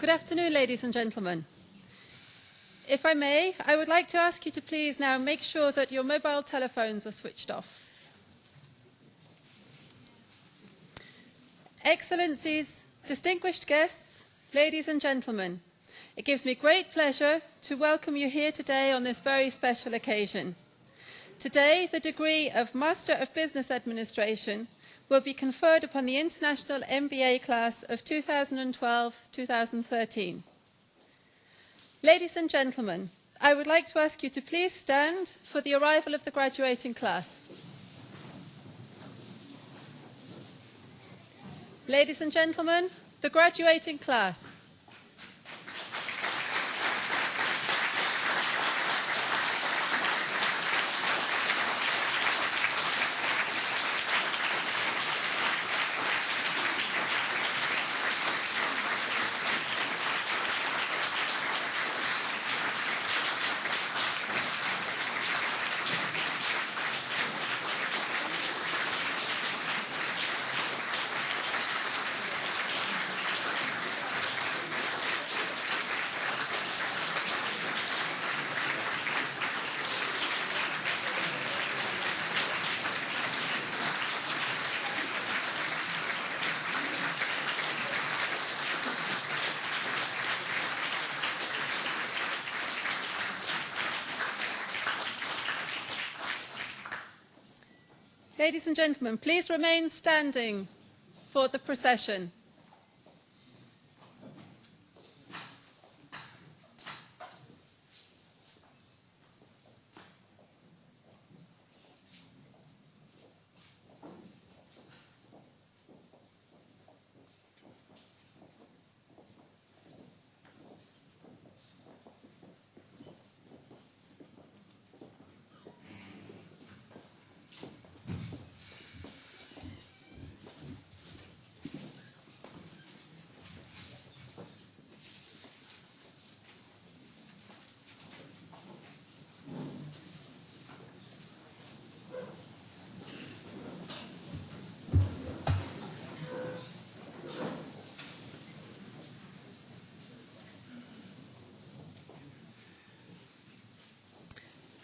Good afternoon, ladies and gentlemen. If I may, I would like to ask you to please now make sure that your mobile telephones are switched off. Excellencies, distinguished guests, ladies and gentlemen, it gives me great pleasure to welcome you here today on this very special occasion. Today, the degree of Master of Business Administration will be conferred upon the International MBA class of 2012-2013. Ladies and gentlemen, I would like to ask you to please stand for the arrival of the graduating class. Ladies and gentlemen, the graduating class. Ladies and gentlemen, please remain standing for the procession.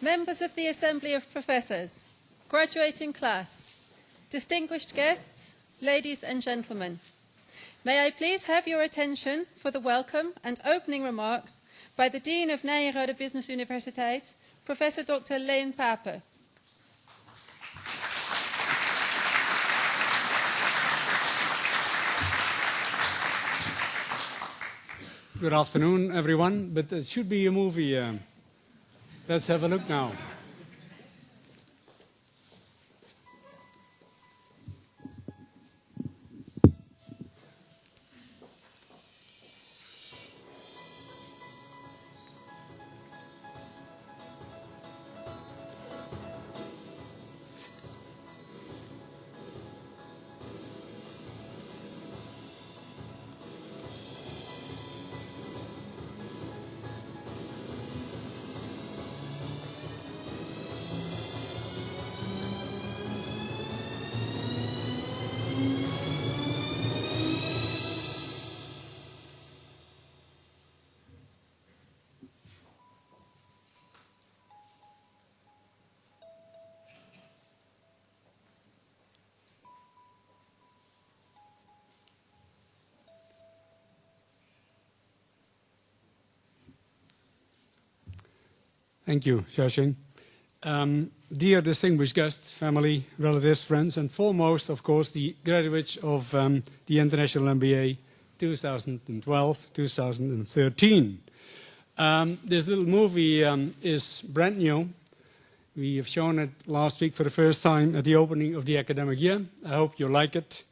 Members of the Assembly of Professors, graduating class, distinguished guests, ladies and gentlemen, may I please have your attention for the welcome and opening remarks by the Dean of Nyenrode Business Universiteit, Professor Dr. Leen Pape. Good afternoon, everyone, but it should be a movie. Let's have a look now. Thank you, Xiaoxing. Dear distinguished guests, family, relatives, friends, and foremost, of course, the graduates of the International MBA 2012-2013. This little movie is brand new. We have shown it last week for the first time at the opening of the academic year. I hope you like it.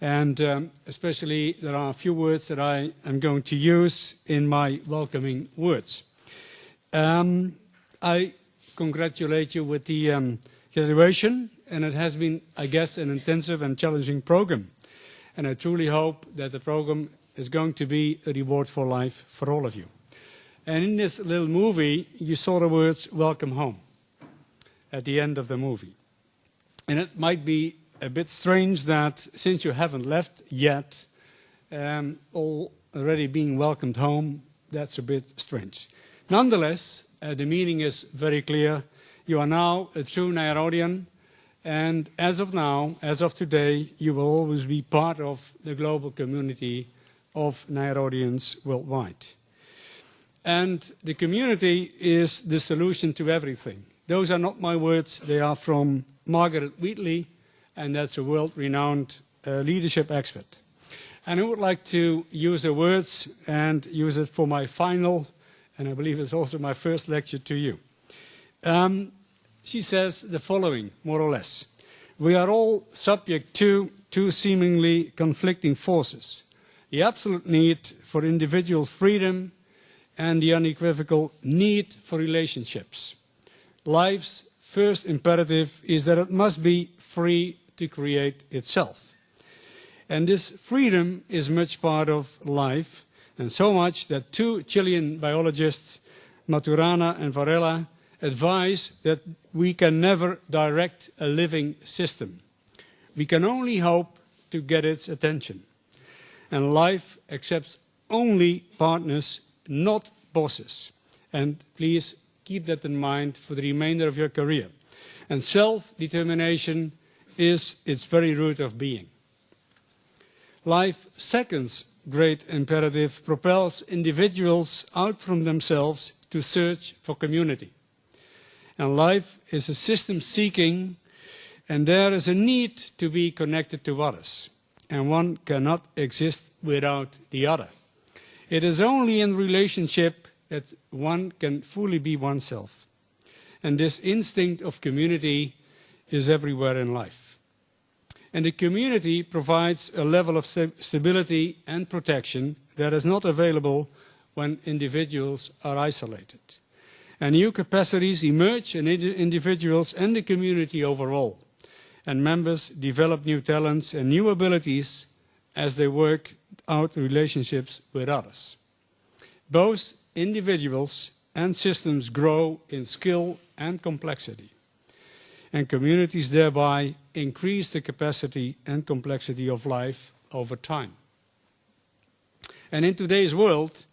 And especially there are a few words that I am going to use in my welcoming words. I congratulate you with the graduation, and it has been, I guess, an intensive and challenging program. And I truly hope that the program is going to be a reward for life for all of you. And in this little movie, you saw the words, "Welcome home," at the end of the movie. And it might be a bit strange that since you haven't left yet, already being welcomed home, that's a bit strange. Nonetheless, the meaning is very clear. You are now a true Nyenrodian, and as of now, as of today, you will always be part of the global community of Nyenrodians worldwide. And the community is the solution to everything. Those are not my words, they are from Margaret Wheatley, and that's a world-renowned leadership expert. And I would like to use her words and use it for my final, and I believe it's also my first lecture to you. She says the following, more or less. We are all subject to two seemingly conflicting forces. The absolute need for individual freedom and the unequivocal need for relationships. Life's first imperative is that it must be free to create itself. And this freedom is much part of life, and so much that two Chilean biologists, Maturana and Varela, advise that we can never direct a living system. We can only hope to get its attention. And life accepts only partners, not bosses. And please keep that in mind for the remainder of your career. And self-determination is its very root of being. Life's second great imperative propels individuals out from themselves to search for community. And life is a system seeking, and there is a need to be connected to others. And one cannot exist without the other. It is only in relationship that one can fully be oneself. And this instinct of community is everywhere in life. And the community provides a level of stability and protection that is not available when individuals are isolated. And new capacities emerge in individuals and the community overall. And members develop new talents and new abilities as they work out relationships with others. Both individuals and systems grow in skill and complexity. And communities thereby increase the capacity and complexity of life over time. And in today's world,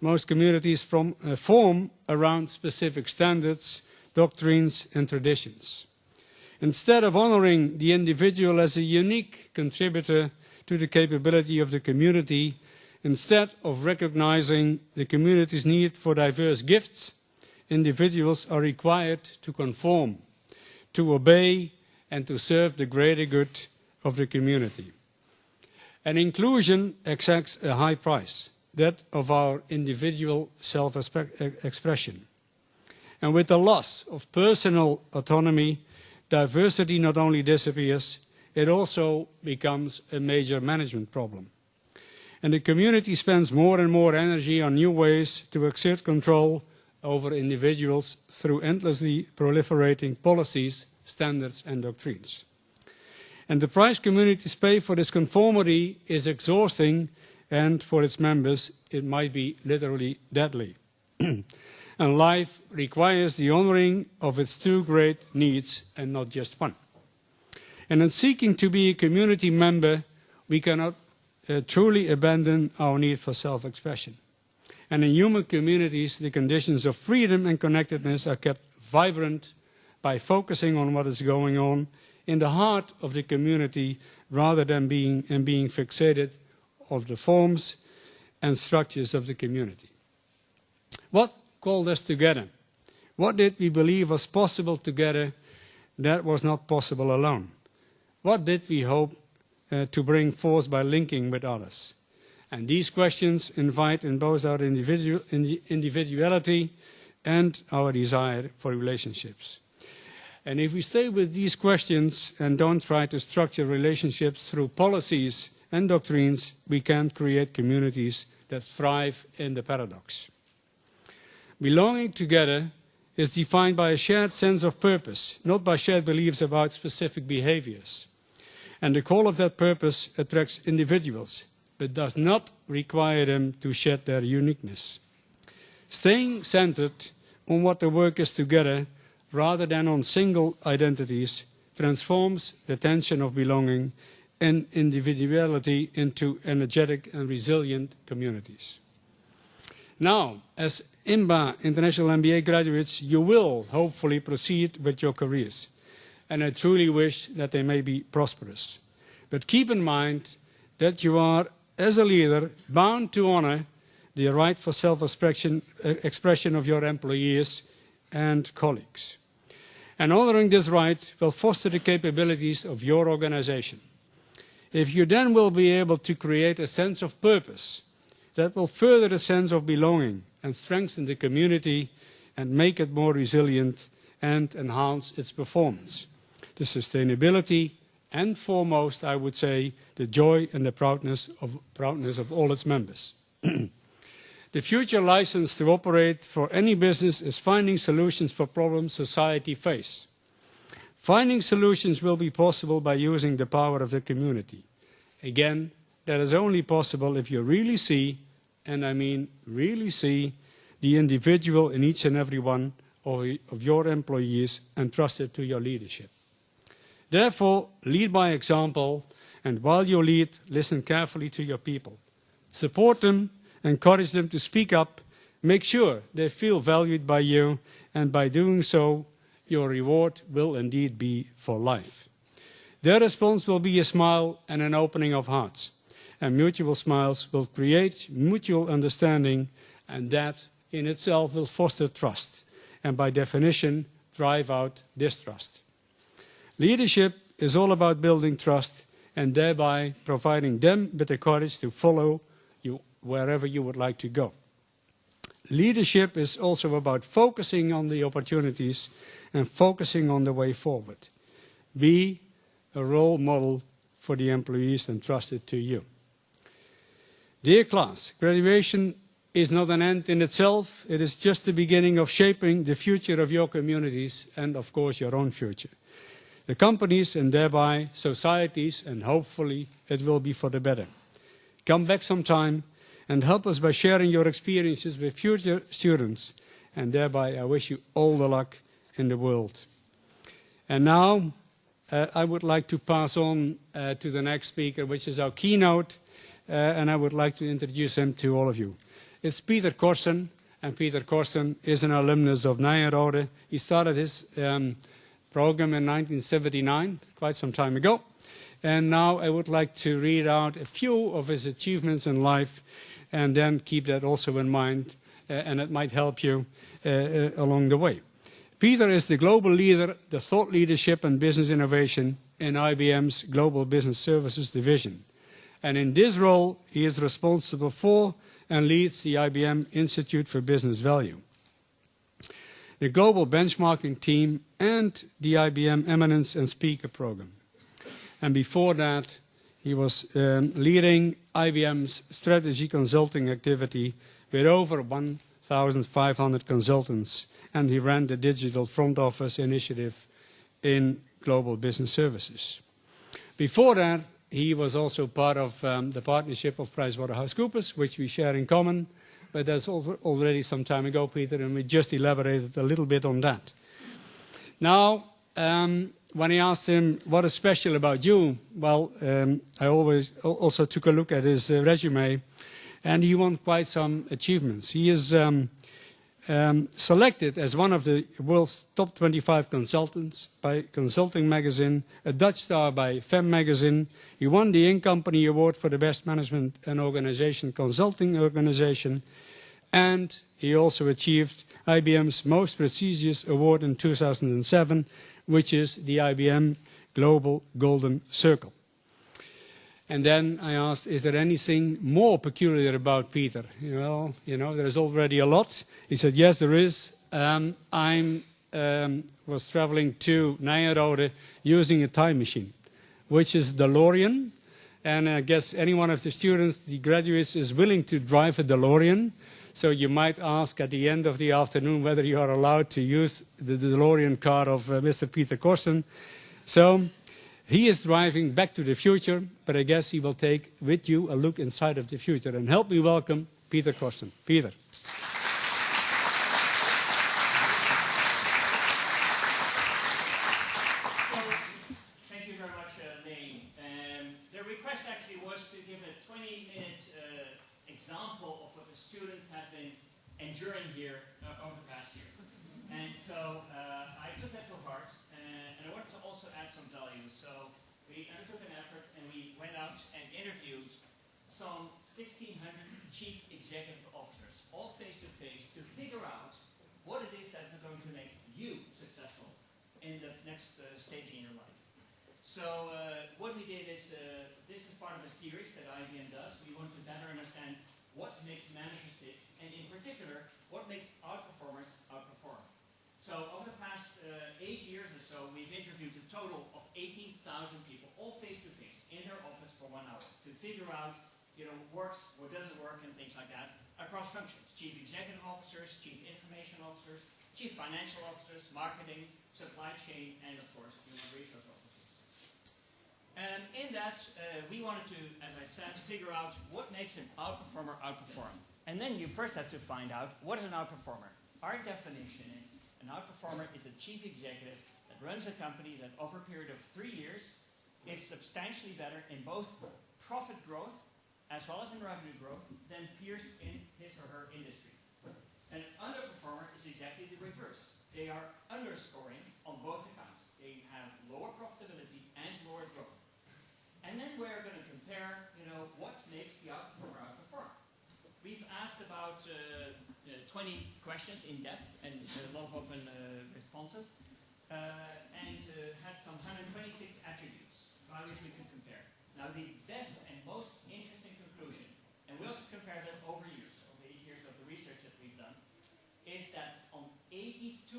most communities form around specific standards, doctrines, and traditions. Instead of honoring the individual as a unique contributor to the capability of the community, instead of recognizing the community's need for diverse gifts, individuals are required to conform, to obey, and to serve the greater good of the community. And inclusion exacts a high price, that of our individual self-expression. And with the loss of personal autonomy, diversity not only disappears, it also becomes a major management problem. And the community spends more and more energy on new ways to exert control over individuals through endlessly proliferating policies, standards, and doctrines. And the price communities pay for this conformity is exhausting, and for its members it might be literally deadly. And life requires the honoring of its two great needs and not just one. And in seeking to be a community member, we cannot truly abandon our need for self-expression. And in human communities, the conditions of freedom and connectedness are kept vibrant by focusing on what is going on in the heart of the community rather than being fixated of the forms and structures of the community. What called us together? What did we believe was possible together that was not possible alone? What did we hope to bring forth by linking with others? And these questions invite in both our individuality and our desire for relationships. And if we stay with these questions and don't try to structure relationships through policies and doctrines, we can create communities that thrive in the paradox. Belonging together is defined by a shared sense of purpose, not by shared beliefs about specific behaviors. And the call of that purpose attracts individuals, but does not require them to shed their uniqueness. Staying centered on what the work is together, rather than on single identities, transforms the tension of belonging and individuality into energetic and resilient communities. Now, as IMBA International MBA graduates, you will hopefully proceed with your careers, and I truly wish that they may be prosperous. But keep in mind that you are, as a leader, bound to honor the right for self-expression of your employees and colleagues. And honoring this right will foster the capabilities of your organization. If you then will be able to create a sense of purpose, that will further the sense of belonging and strengthen the community and make it more resilient and enhance its performance. The sustainability and foremost, I would say, the joy and the proudness of all its members. The future license to operate for any business is finding solutions for problems society face. Finding solutions will be possible by using the power of the community. Again, that is only possible if you really see, and I mean really see, the individual in each and every one of your employees and trust it to your leadership. Therefore, lead by example, and while you lead, listen carefully to your people. Support them, encourage them to speak up, make sure they feel valued by you, and by doing so, your reward will indeed be for life. Their response will be a smile and an opening of hearts, and mutual smiles will create mutual understanding, and that in itself will foster trust, and by definition, drive out distrust. Leadership is all about building trust and thereby providing them with the courage to follow you wherever you would like to go. Leadership is also about focusing on the opportunities and focusing on the way forward. Be a role model for the employees entrusted to you. Dear class, graduation is not an end in itself. It is just the beginning of shaping the future of your communities and, of course, your own future. The companies and thereby societies, and hopefully it will be for the better. Come back sometime and help us by sharing your experiences with future students, and thereby I wish you all the luck in the world. And now I would like to pass on to the next speaker, which is our keynote, and I would like to introduce him to all of you. It's Peter Korsen, and Peter Korsen is an alumnus of Nyenrode. He started his program in 1979, quite some time ago. And now I would like to read out a few of his achievements in life, and then keep that also in mind, and it might help you along the way. Peter is the global leader, the thought leadership and business innovation in IBM's Global Business Services division. And in this role, he is responsible for and leads the IBM Institute for Business Value, the global benchmarking team, and the IBM Eminence and Speaker program. And before that, he was leading IBM's strategy consulting activity with over 1,500 consultants, and he ran the digital front office initiative in Global Business Services. Before that, he was also part of the partnership of PricewaterhouseCoopers, which we share in common. But that's already some time ago, Peter, and we just elaborated a little bit on that. Now, when I asked him what is special about you, well, I always also took a look at his resume, and he won quite some achievements. He is selected as one of the world's top 25 consultants by Consulting Magazine, a Dutch star by Fem Magazine. He won the In-Company Award for the Best Management and Organization Consulting Organization, and he also achieved IBM's most prestigious award in 2007, which is the IBM Global Golden Circle. And then I asked, is there anything more peculiar about Peter? There's already a lot. He said, yes, there is. I was traveling to Nyenrode using a time machine, which is DeLorean. And I guess any one of the students, the graduates, is willing to drive a DeLorean. So you might ask at the end of the afternoon whether you are allowed to use the DeLorean car of Mr. Peter Korsen. So he is driving back to the future, but I guess he will take with you a look inside of the future. And help me welcome Peter Korsen. Peter. Thank you very much, Neen. students have been enduring here over the past year. And so I took that to heart, and I wanted to also add some value. So we undertook an effort, and we went out and interviewed some 1,600 chief executive officers, all face-to-face, to figure out what it is that's going to make you successful in the next stage in your life. So what we did is, this is part of a series that IBM does. We want to better understand what makes managers tick, and in particular, what makes outperformers outperform. So over the past 8 years or so, we've interviewed a total of 18,000 people, all face-to-face, in their office for 1 hour, to figure out, what works, what doesn't work, and things like that, across functions. Chief executive officers, chief information officers, chief financial officers, marketing, supply chain, and of course, human resource officers. And in that, we wanted to, as I said, figure out what makes an outperformer outperform. And then you first have to find out, what is an outperformer? Our definition is, an outperformer is a chief executive that runs a company that over a period of 3 years is substantially better in both profit growth as well as in revenue growth than peers in his or her industry. An underperformer is exactly the reverse. They are underscoring on both accounts. They have lower profitability and lower growth. And then we're going to compare, what makes the outperformer outperform. We've asked about 20 questions in depth and a lot of open responses, and had some 126 attributes by which we could compare. Now, the best and most interesting conclusion, and we also compared that over years, over 8 years of the research that we've done, is that on 82%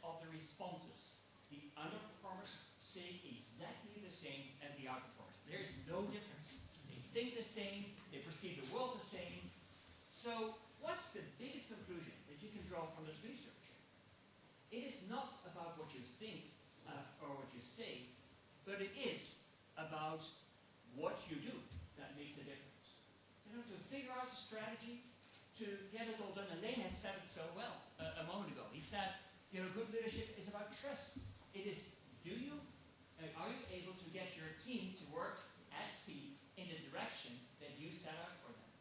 of the responses, the underperformers say exactly the same as the outperformers. There's no difference. They think the same, they perceive the world the same. So what's the biggest conclusion that you can draw from this research? It is not about what you think or what you say, but it is about what you do that makes a difference. To figure out a strategy to get it all done. And Lane has said it so well a moment ago. He said, good leadership is about trust. It is, are you able to get your team to work at speed in the direction that you set out for them?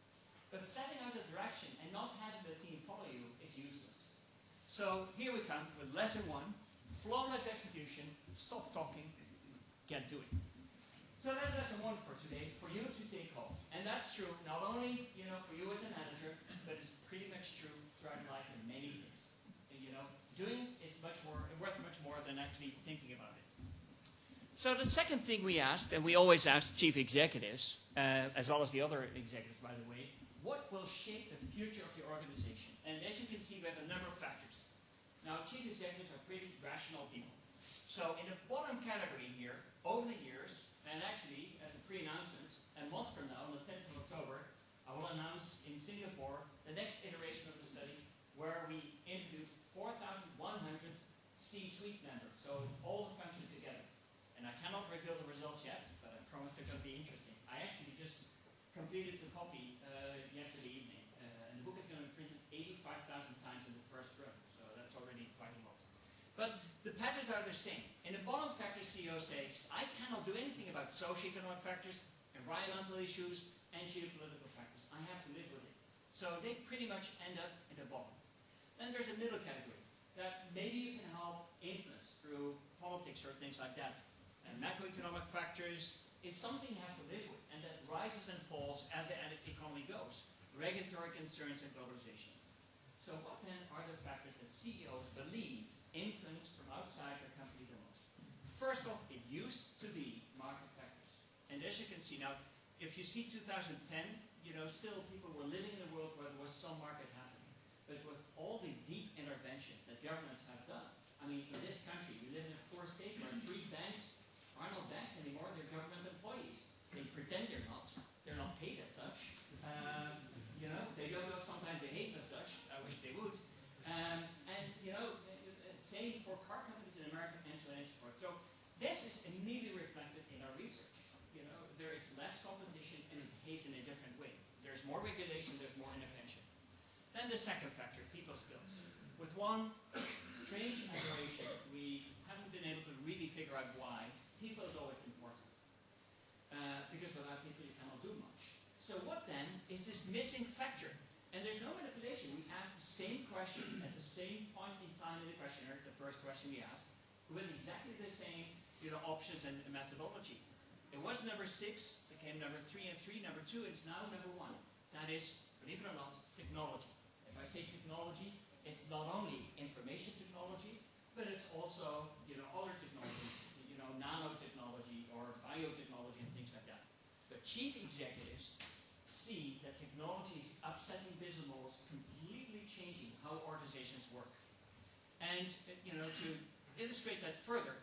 But setting out a direction and not having the team follow you is useless. So here we come with lesson 1, flawless execution, stop talking, get doing. So that's lesson 1 for today, for you to take home. And that's true not only, for you as a manager, but it's pretty much true throughout life in many things. And, doing is worth much more than actually thinking about it. So the second thing we asked, and we always ask chief executives, as well as the other executives, by the way, what will shape the future of your organization? And as you can see, we have a number of factors. Now, chief executives are pretty rational people. So in the bottom category here, over the years, and actually, as a pre-announcement, a month from now, on the 10th of October, I will announce in Singapore the next iteration of the study where we interviewed 4,100 C-suite members, so all the functions together. And I cannot reveal the results yet, but I promise they're going to be interesting. I actually just completed the copy yesterday evening, and the book is going to be printed 85,000 times in the first run, so that's already quite a lot. But the patterns are the same. In the bottom factor, CEOs say, I cannot do anything about socioeconomic factors, environmental issues, and geopolitical factors. I have to live with it. So they pretty much end up in the bottom. Then there's a middle category that maybe you can help influence through politics or things like that. And macroeconomic factors, it's something you have to live with, and that rises and falls as the economy goes. Regulatory concerns and globalization. So what then are the factors that CEOs believe influence from outside their company the most? First off, it used to be market factors. And as you can see now, if you see 2010, still people were living in a world where there was some market happening. But with all the deep interventions that governments have done, I mean, in this country, we live in a poor state where 3 banks are not banks anymore, they're government employees. They pretend they're not. They're not paid as such. They don't know, sometimes they behave as such. I wish they would. Same for car companies in America, and so on and so forth. So this is immediately reflected in our research. There is less competition and it behaves in a different way. There's more regulation, there's more intervention. Then the second factor, people skills. With one strange aberration, we haven't been able to really figure out why. People is always important. Because without people you cannot do much. So what then is this missing factor? And there's no manipulation. We asked the same question at the same point in time in the questionnaire, the first question we asked, with exactly the same options and methodology. It was number 6, became number 3 and 3, number 2, it's now number 1. That is, believe it or not, technology. If I say technology, it's not only information technology, but it's also other technologies, nanotechnology or biotechnology and things like that. But chief executives see that technology is upsetting business models, completely changing how organizations work. And to illustrate that further,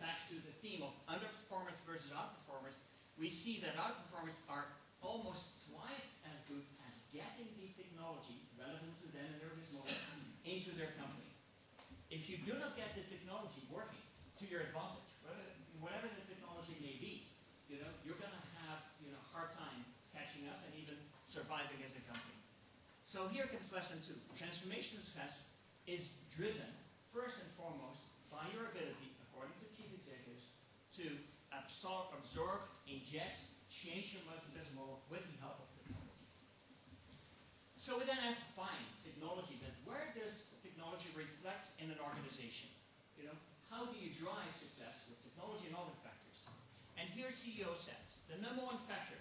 back to the theme of underperformers versus outperformers, we see that outperformers are almost twice as good as getting the technology relevant to them and their business model into their company. If you do not get the technology working to your advantage, whatever the technology may be, you're going to have a hard time catching up and even surviving as a company. So here comes lesson 2. Transformation success is driven first and foremost by your ability, according to chief executives, to absorb, inject, change your business model with the help of technology. So we then ask, fine, technology, but where does technology reflect in an organization? How do you drive success with technology and other factors? And here CEO said, the number 1 factor,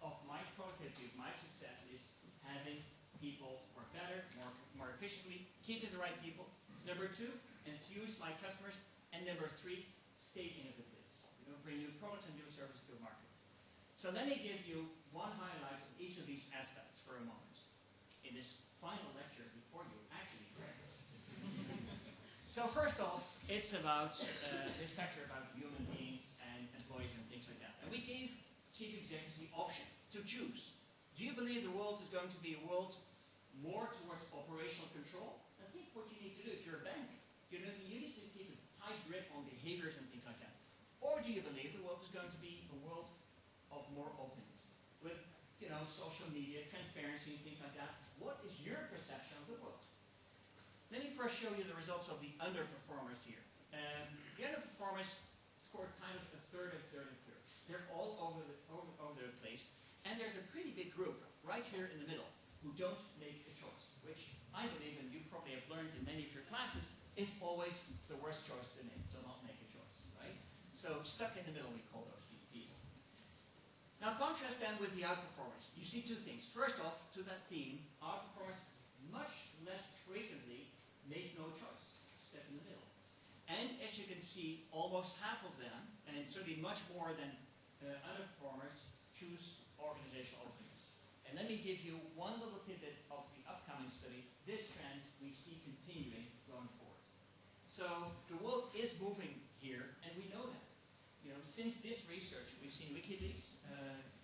of my productivity, of my success is having people work better, more efficiently, keeping the right people. Number 2, enthuse my customers. And number 3, stay innovative. Bring new products and new services to the market. So let me give you one highlight of each of these aspects for a moment in this final lecture before you actually graduate. So first off, it's about this factor about human beings and employees and things like that. And we gave chief executives the option to choose. Do you believe the world is going to be a world more towards operational control? I think what you need to do, if you're a bank, you need to keep a tight grip on behaviors and things like that. Or do you believe the world is going to be a world of more openness, with social media, transparency, and things like that? What is your perception of the world? Let me first show you the results of the underperformers here. The underperformers scored kind of a third, a third, a third. They're all over the place. And there's a pretty big group right here in the middle who don't make a choice, which I believe, and you probably have learned in many of your classes, is always the worst choice to make, to not make a choice, right? So stuck in the middle, we call those people. Now contrast them with the outperformers. You see 2 things. First off, to that theme, outperformers much less frequently make no choice, step in the middle. And as you can see, almost half of them, and certainly much more than underperformers, choose organizational openness. And let me give you one little tidbit of the upcoming study. This trend we see continuing going forward. So the world is moving here, and we know that. Since this research, we've seen WikiLeaks,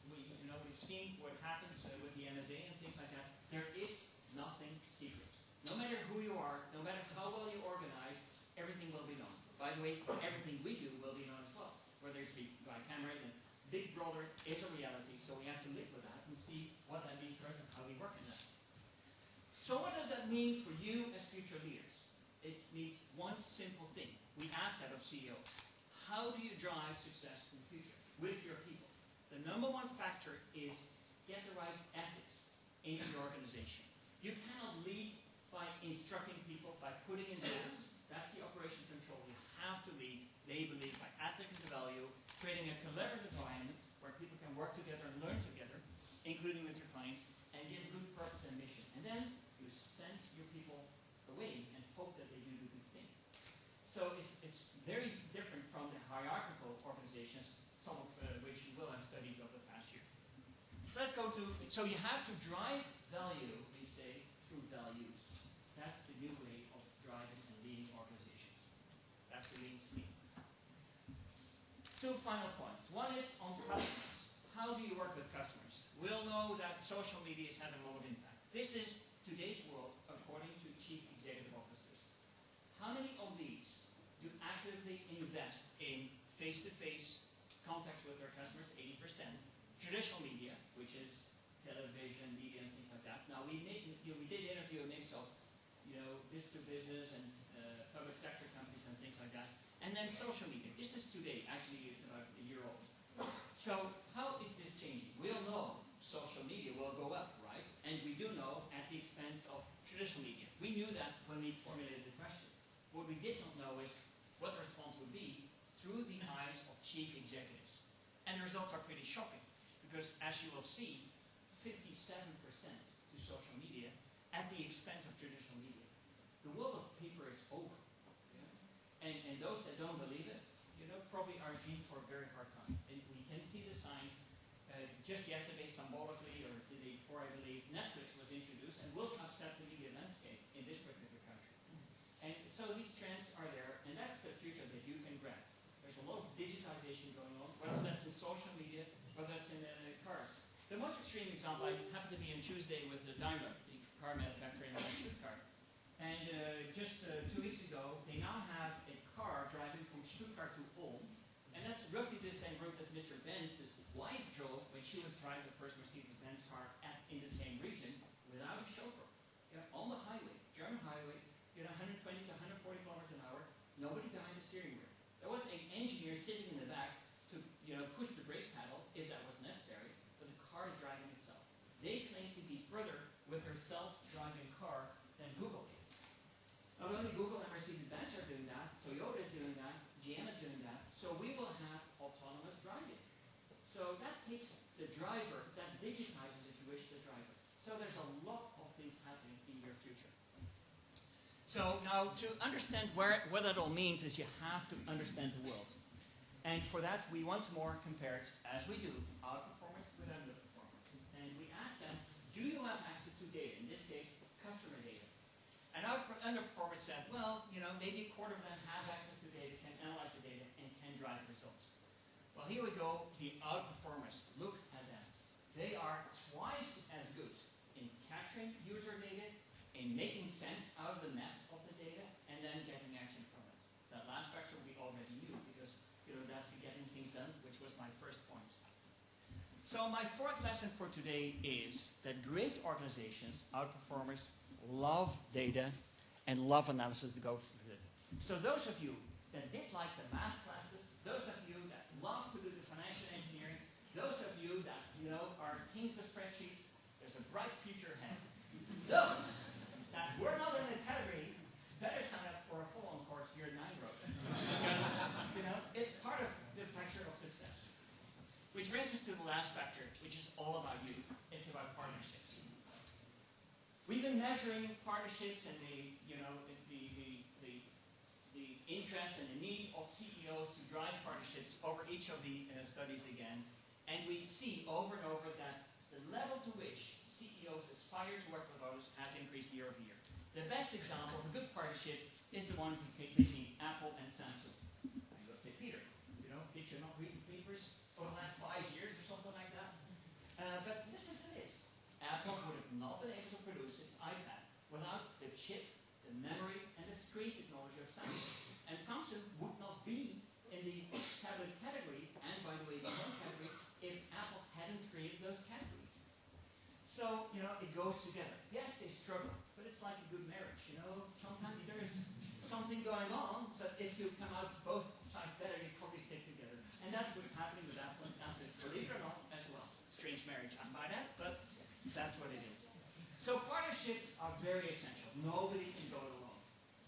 we've seen what happens with the NSA and things like that. There is nothing secret. No matter who you are, no matter how well you organize, everything will be known. By the way, everything we do will be known as well, whether it's by cameras, and Big Brother is a reality, so we have to live with that and see what that means for us and how we work in that. So what does that mean for you as future leaders? It means one simple thing. We ask that of CEOs. How do you drive success in the future with your people? The number 1 factor is get the right ethics into your organization. You cannot lead by instructing people, by putting in rules. That's the operation control. You have to lead, they believe, by ethics and value, creating a collaborative environment where people can work together and learn together, including with your clients, and give good purpose and mission. And then you send your people away and hope that they do the good thing. So it's very different from the hierarchical organizations, some of which you will have studied over the past year. So let's go to, so you have to drive value, we say, through values. That's the new way of driving and leading organizations. That remains me. 2 final points. One is on customers. How do you work with customers? We all know that social media is having a lot of impact. This is today's world, according to chief executive officers. How many of these do actively invest in face-to-face contacts with their customers? 80%. Traditional media, which is television, media, and things like that. Now we did interview a mix of, business to business and public sector companies and things like that. And then social media. This is today. Actually, it's about a year old. So how is this changing? We all know social media will go up, right? And we do know traditional media. We knew that when we formulated the question. What we did not know is what the response would be through the eyes of chief executives. And the results are pretty shocking, because as you will see, 57% to social media at the expense of traditional media. The world of paper is over. And those that don't believe it, probably are in for a very hard time. And we can see the signs. Just yesterday, symbolically, or the day before, I believe, Netflix was introduced and will upset the media landscape in this particular country. And so these trends are there, and that's the future that you can grab. There's a lot of digitization going on, whether that's in social media, whether that's in cars. The most extreme example, I happened to be on Tuesday with the Daimler, the car manufacturer in Stuttgart. And just 2 weeks ago, they now have a car driving from Stuttgart to Ulm. And that's roughly the same route as Mr. Benz's wife drove when she was driving the first Mercedes-Benz car in the same region without a chauffeur. On the highway, German highway, 120 to 140 kilometers an hour, nobody behind the steering wheel. There was an engineer sitting in the back to push the brake pedal if that was necessary, but the car is driving itself. They claim to be further with their self-driving car than Google is. Not only Google and Mercedes-Benz are doing that, Toyota is doing that, GM is doing that, so we will have autonomous driving. So that takes the driver, that digitizes, if you wish, the driver. So there's a lot of things happening in your future. So now to understand what that all means is you have to understand the world. And for that, we once more compared, as we do, outperformance with underperformance. And we asked them, do you have access to data? In this case, customer data. And underperformers said, well, maybe a quarter of them have access to data, can analyze the data, and can drive results. Well, here we go. The outperformers. Look at that. They are twice as good in capturing user data, in making sense out of the mess of the data, and then getting action from it. That last factor we already knew, because that's getting things done, which was my first point. So my fourth lesson for today is that great organizations, outperformers, love data and love analysis to go with it. So those of you that did like the math classes, those of you that love to do the financial engineering, those of you that are kings of spreadsheets, there's a bright future ahead. Those that were not in the category better sign up for a full-on course here at Nyenrode, because it's part of the factor of success. Which brings us to the last factor, which is all about you. It's about partnerships. We've been measuring partnerships and the interest and the need of CEOs to drive partnerships over each of the studies again. And we see over and over that the level to which CEOs aspire to work with others has increased year over year. The best example of a good partnership is the one between Apple and Samsung. And you'll say, Peter, did you not read the papers for the last 5 years or something like that? But listen to this. Apple would have not been able to produce its iPad without the chip, the memory, and the screen technology of Samsung. And Samsung would not be in the tablet category, and by the way, the phone category, if Apple hadn't created those categories. So, it goes together. Yes, they struggle, but it's like a good marriage, Sometimes there's something going on, but if you come out both sides better, you probably stick together. And that's what's happening with Apple and Samsung, believe it or not, as well. Strange marriage, I buy that, but that's what it is. So partnerships are very essential. Nobody can go it alone.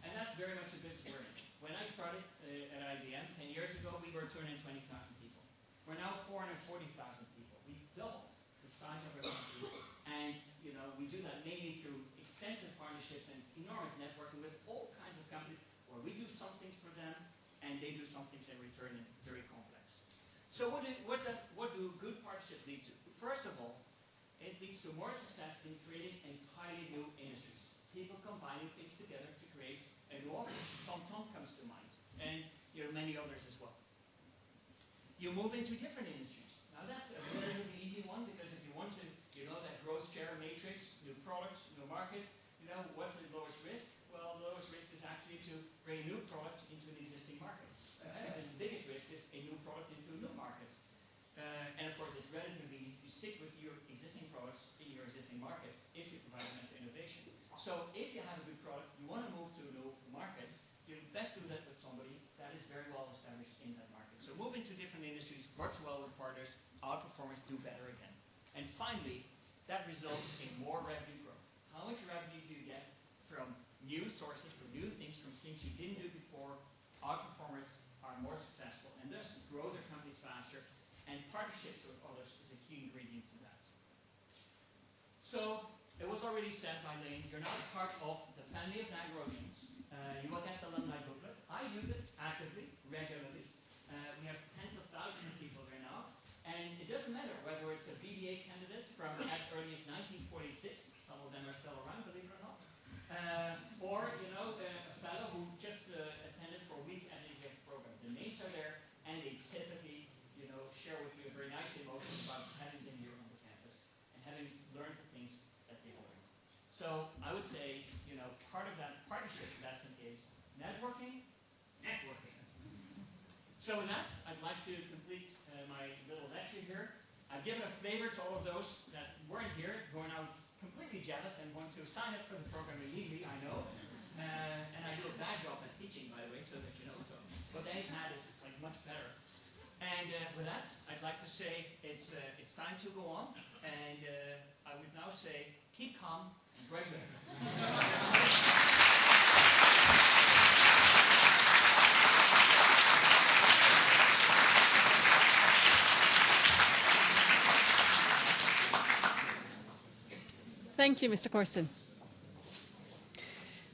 And that's very much a business we're in. When I started at IBM 10 years ago, we were 220,000 people. We're now 440,000 people. We doubled the size of our company. And, we do that mainly through extensive partnerships and enormous networking with all kinds of companies where we do some things for them and they do some things in return, and very complex. So what do good partnerships lead to? First of all, it leads to more success in creating entirely new industries. People combining things together to create a new offering. TomTom comes to mind, and many others as well. You move into different industries. Now that's a relatively easy one, because if you want to, that growth share matrix, new product, new market, what's the lowest risk? Well, the lowest risk is actually to bring a new product into an existing market. And the biggest risk is a new product into a new market. And of course, it's relatively easy to stick with your existing products in your existing markets if you provide enough innovation. So if you have a good product, you want to move to a new market, you best do that with somebody that is very well established in that market. So moving to different industries works well with partners, outperformers do better again. And finally, that results in more revenue growth. How much revenue do you get new sources, from new things, from things you didn't do before, our performers are more successful and thus grow their companies faster. And partnerships with others is a key ingredient to that. So, it was already said by Lane, you're now part of the family of Nyenrodians. You will get the alumni booklet. I use it actively, regularly. We have tens of thousands of people there now. And it doesn't matter whether it's a BBA candidate from as early as 1946, some of them are still around, believe it or not, or, you know, a fellow who just attended for a week at an exec program. The names are there, and they typically, you know, share with you a very nice emotion about having been here on the campus and having learned the things that they learned. So I would say, you know, part of that partnership lesson is networking. So with that, I'd like to complete my little lecture here. I've given a flavor to all of those that weren't here, who are now completely jealous and want to sign up for the program immediately, I know. And I do a bad job at teaching, by the way, so that you know. So what they've had is like much better. And with that, I'd like to say it's time to go on. And I would now say, keep calm and graduate. Thank you, Mr. Corson.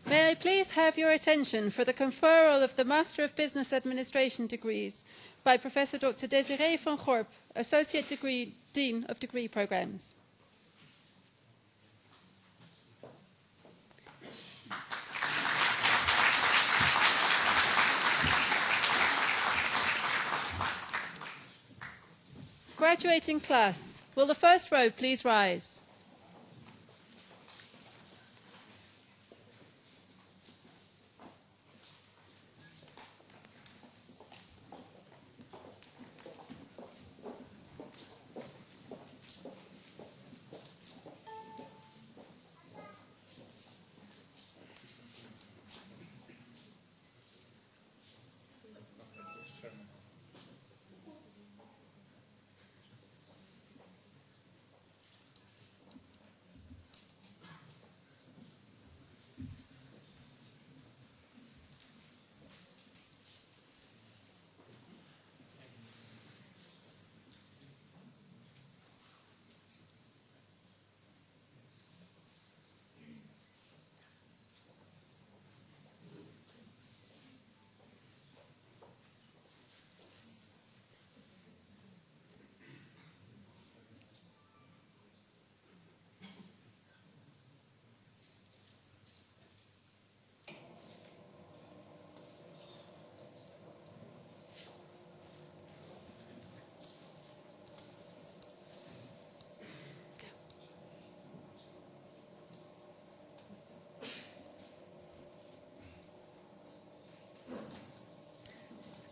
May I please have your attention for the conferral of the Master of Business Administration degrees by Professor Dr. Desiree van Gorp, Associate Dean of Degree Programs. Graduating class, will the first row please rise?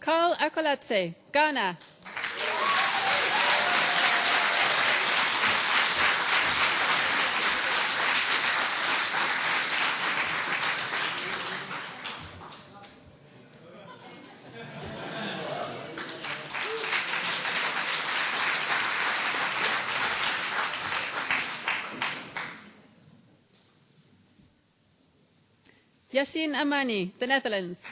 Carl Akoladze, Ghana. Yassine Amani, the Netherlands.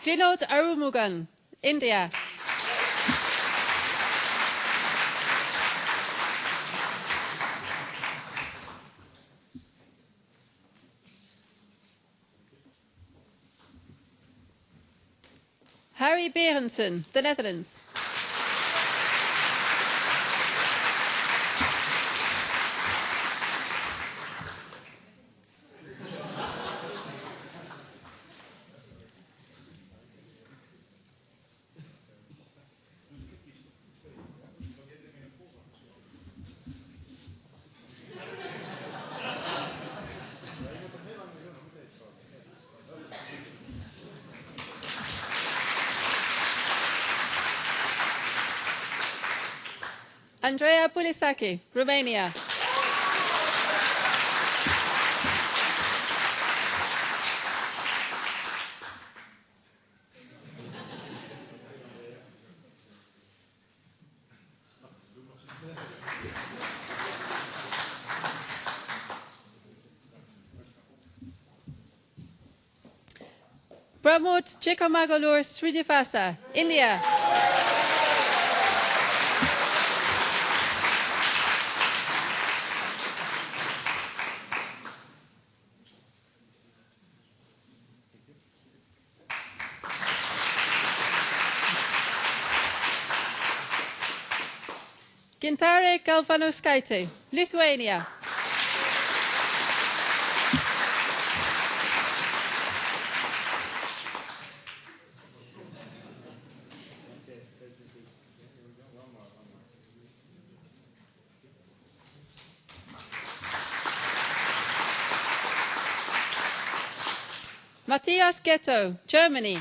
Vinod Arumugan, India. Harry Berendsen, the Netherlands. Andrea Pulisaki, Romania. Pramod Chikamagalur Srinivasa, India. Gintare Galvanauskaite, Lithuania. Matthias Ghetto, Germany.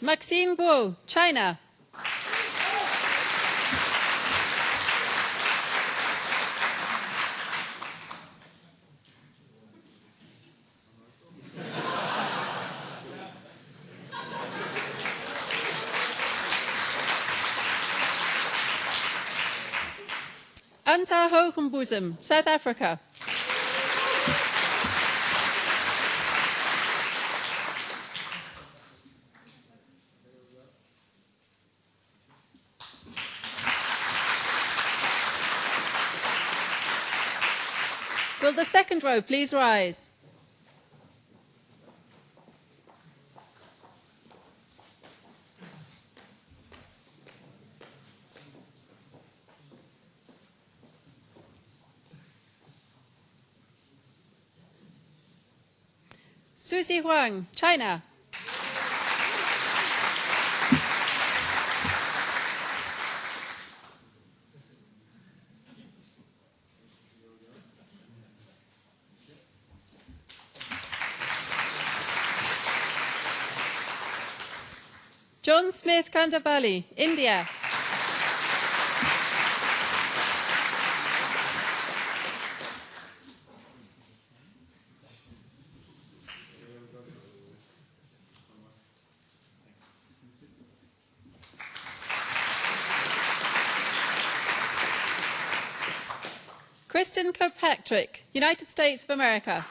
Maxine Guo, China. Anta Hogenboezem, South Africa. Will the second row please rise? Susie Huang, China. John Smith Kandavali, India. Kristen Kirkpatrick, United States of America.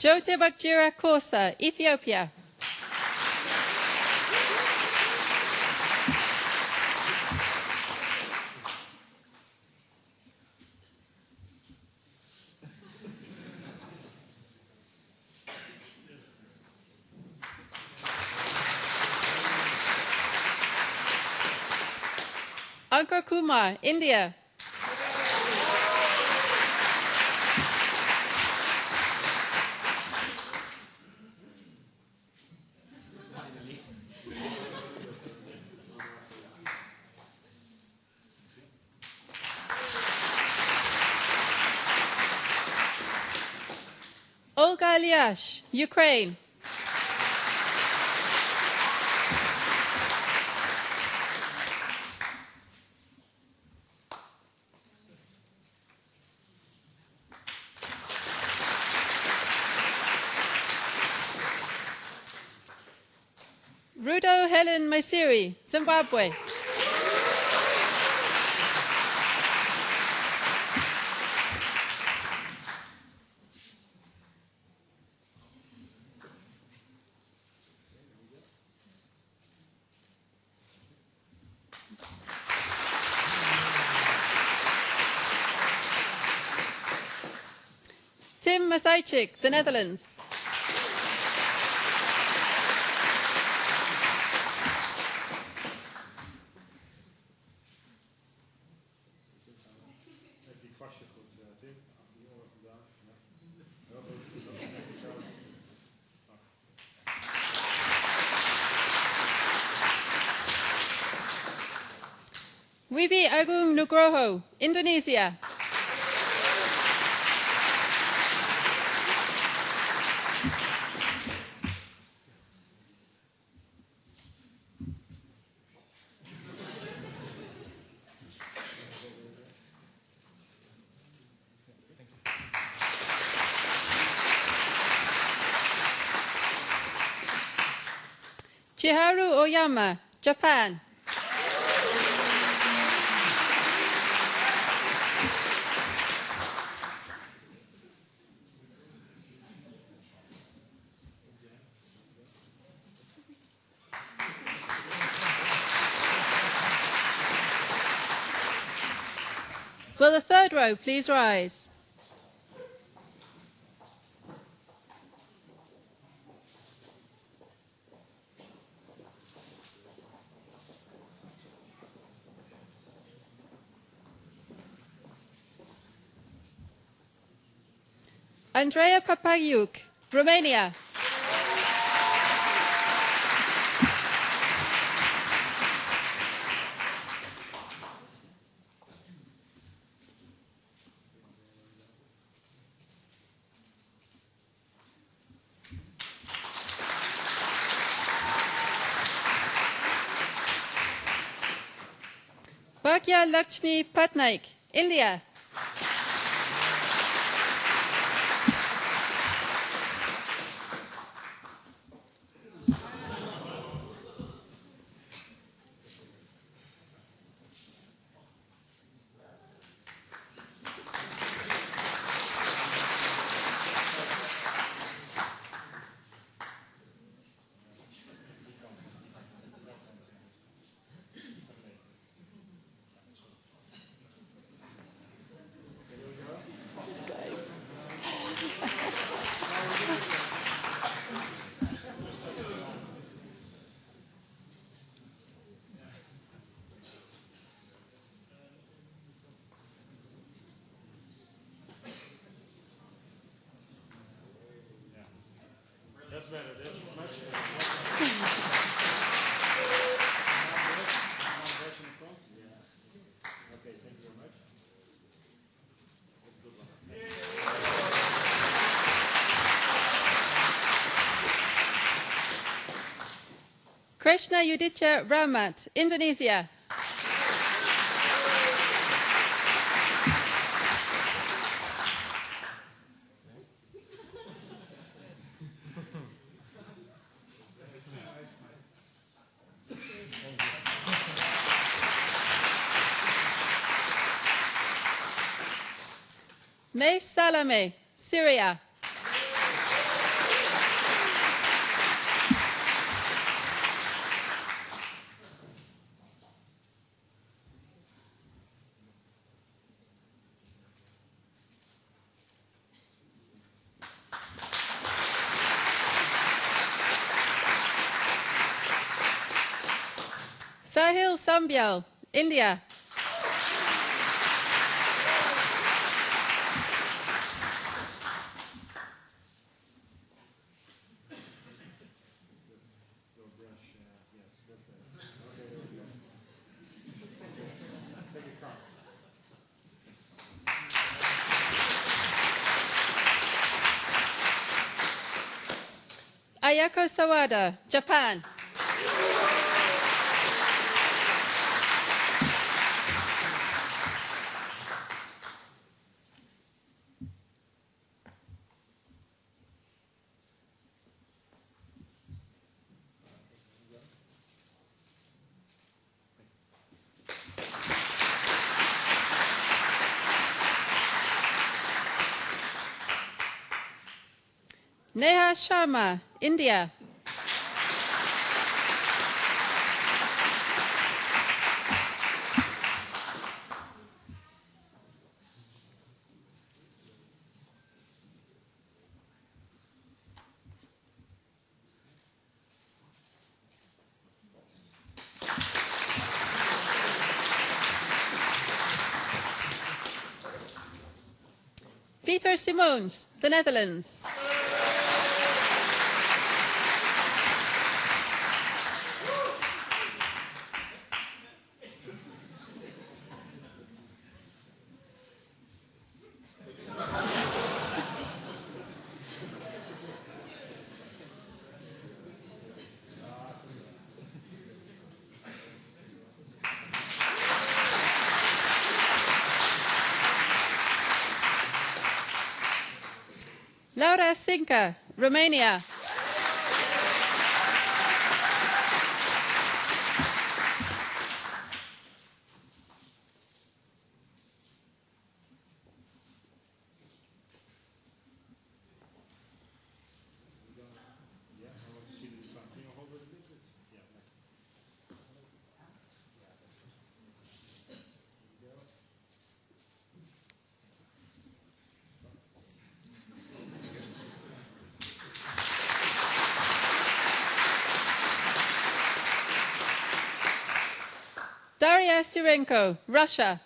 Jyotibakjira Kosa, Ethiopia. Ankur Kumar, India. Olga Liash, Ukraine. Rudo Helen Maisiri, Zimbabwe. Tim Masajcik, the Netherlands. Wibi Agung Nugroho, Indonesia. Chiharu Oyama, Japan. Will the third row please rise? Andrea Papagiuk, Romania. Bhagya Lakshmi Patnaik, India. That's better. That's much better. Version in front? Yeah. Okay, thank you very much. That's a good one. Krishna Yudhitya Ramat, Indonesia. May Salame, Syria. Sahil Sambyal, India. Ayako Sawada, Japan. Neha Sharma, India. Peter Simons, the Netherlands. Laura Sinca, Romania. Daria Sirenko, Russia.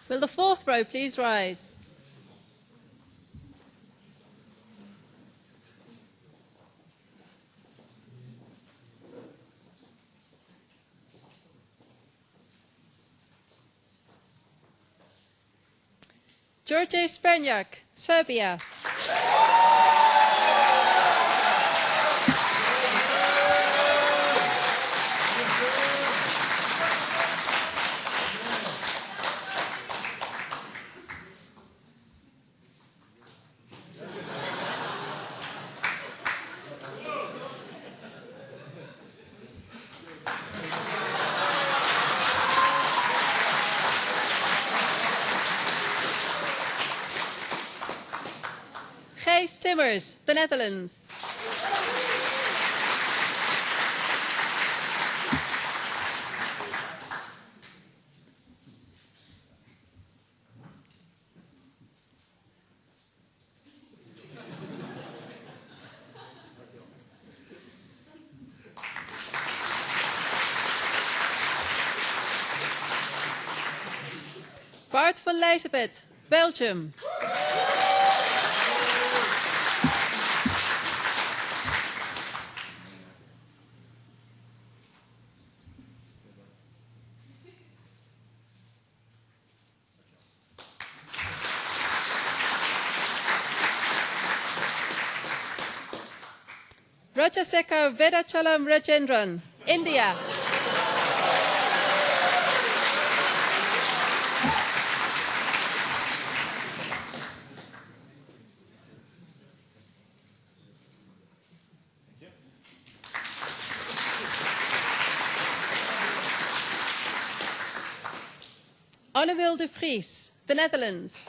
Will the fourth row please rise? George Spernjak, Serbia. Gijs Timmers, the Netherlands. Bart van Lijsebeth, Belgium. Rajasekar Vedachalam Rajendran, India. Annewil de Vries, the Netherlands.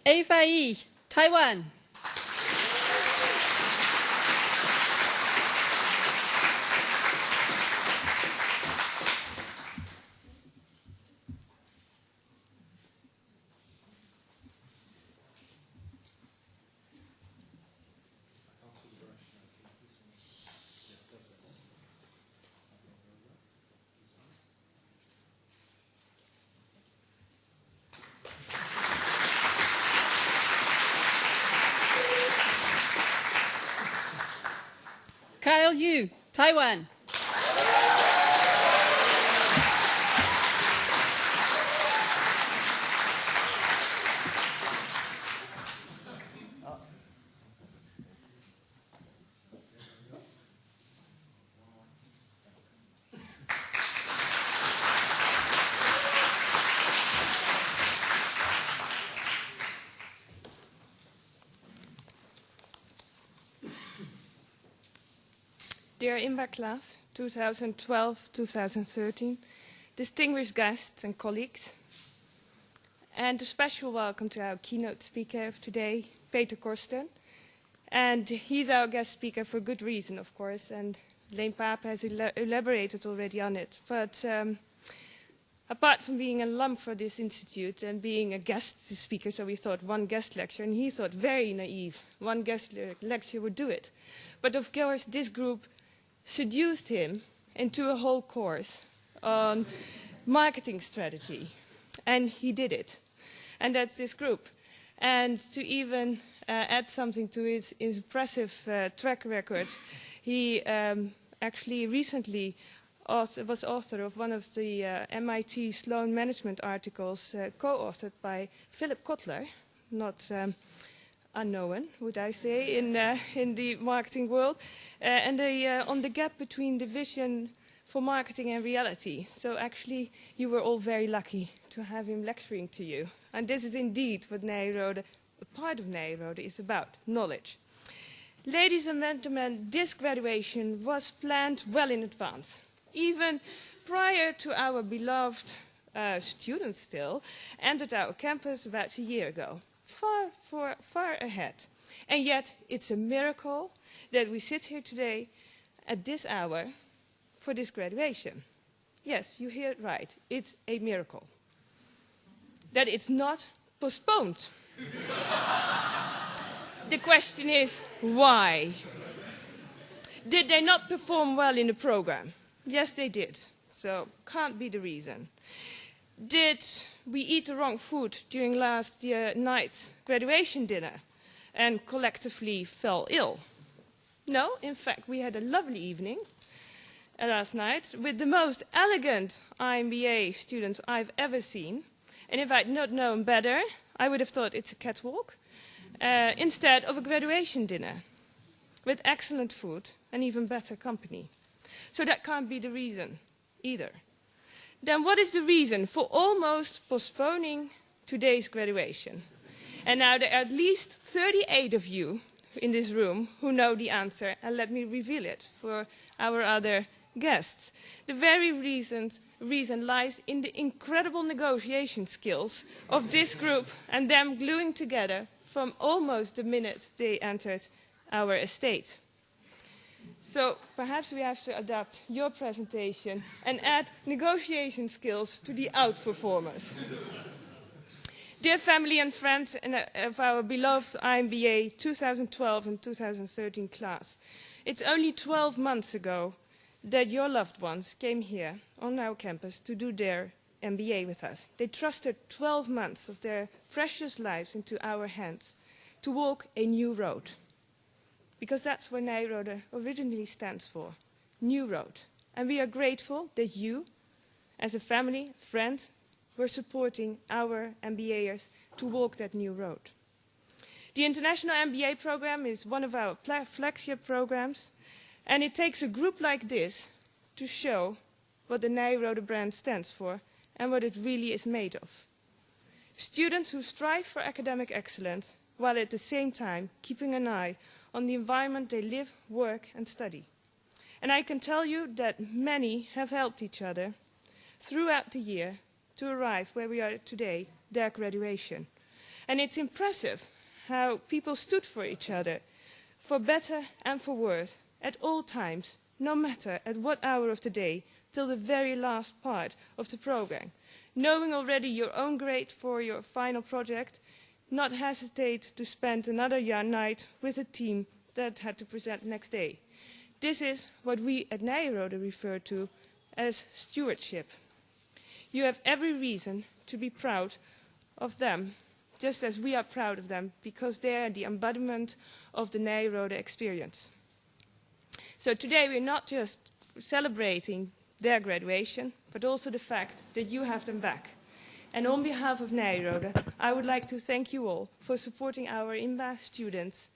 Eva Yi, Taiwan. Kyle Yu, Taiwan. Dear IMBA class, 2012-2013, distinguished guests and colleagues, and a special welcome to our keynote speaker of today, Peter Korsten. And he's our guest speaker for good reason, of course, and Leen Paap has elaborated already on it. But apart from being a alum for this institute and being a guest speaker, so we thought one guest lecture, and he thought very naive, one guest lecture would do it. But of course, this group seduced him into a whole course on marketing strategy, and he did it. And that's this group. And to even add something to his impressive track record, he actually recently was author of one of the MIT Sloan Management articles co-authored by Philip Kotler, not unknown, would I say, in the marketing world, and on the gap between the vision for marketing and reality. So actually, you were all very lucky to have him lecturing to you. And this is indeed what Nyenrode, a part of Nyenrode, is about, knowledge. Ladies and gentlemen, this graduation was planned well in advance, even prior to our beloved students still entered our campus about a year ago, far ahead. And yet, it's a miracle that we sit here today at this hour for this graduation. Yes, you hear it right. It's a miracle. That it's not postponed. The question is, why? Did they not perform well in the program? Yes, they did. So, can't be the reason. Did we eat the wrong food during last night's graduation dinner and collectively fell ill? No, in fact, we had a lovely evening last night with the most elegant IMBA students I've ever seen. And if I'd not known better, I would have thought it's a catwalk instead of a graduation dinner with excellent food and even better company. So that can't be the reason either. Then what is the reason for almost postponing today's graduation? And now there are at least 38 of you in this room who know the answer, and let me reveal it for our other guests. The very reason lies in the incredible negotiation skills of this group and them gluing together from almost the minute they entered our estate. So perhaps we have to adapt your presentation and add negotiation skills to the outperformers. Dear family and friends of our beloved IMBA 2012 and 2013 class, it's only 12 months ago that your loved ones came here on our campus to do their MBA with us. They trusted 12 months of their precious lives into our hands to walk a new road. Because that's what Nyenrode originally stands for, new road. And we are grateful that you, as a family, friend, were supporting our MBAers to walk that new road. The International MBA program is one of our flagship programs, and it takes a group like this to show what the Nyenrode brand stands for and what it really is made of. Students who strive for academic excellence, while at the same time keeping an eye on the environment they live, work and study. And I can tell you that many have helped each other throughout the year to arrive where we are today, their graduation. And it's impressive how people stood for each other, for better and for worse, at all times, no matter at what hour of the day, till the very last part of the program. Knowing already your own grade for your final project, not hesitate to spend another night with a team that had to present next day. This is what we at Nyenrode refer to as stewardship. You have every reason to be proud of them, just as we are proud of them, because they are the embodiment of the Nyenrode experience. So today we're not just celebrating their graduation, but also the fact that you have them back. And on behalf of Nyenrode, I would like to thank you all for supporting our IMBA students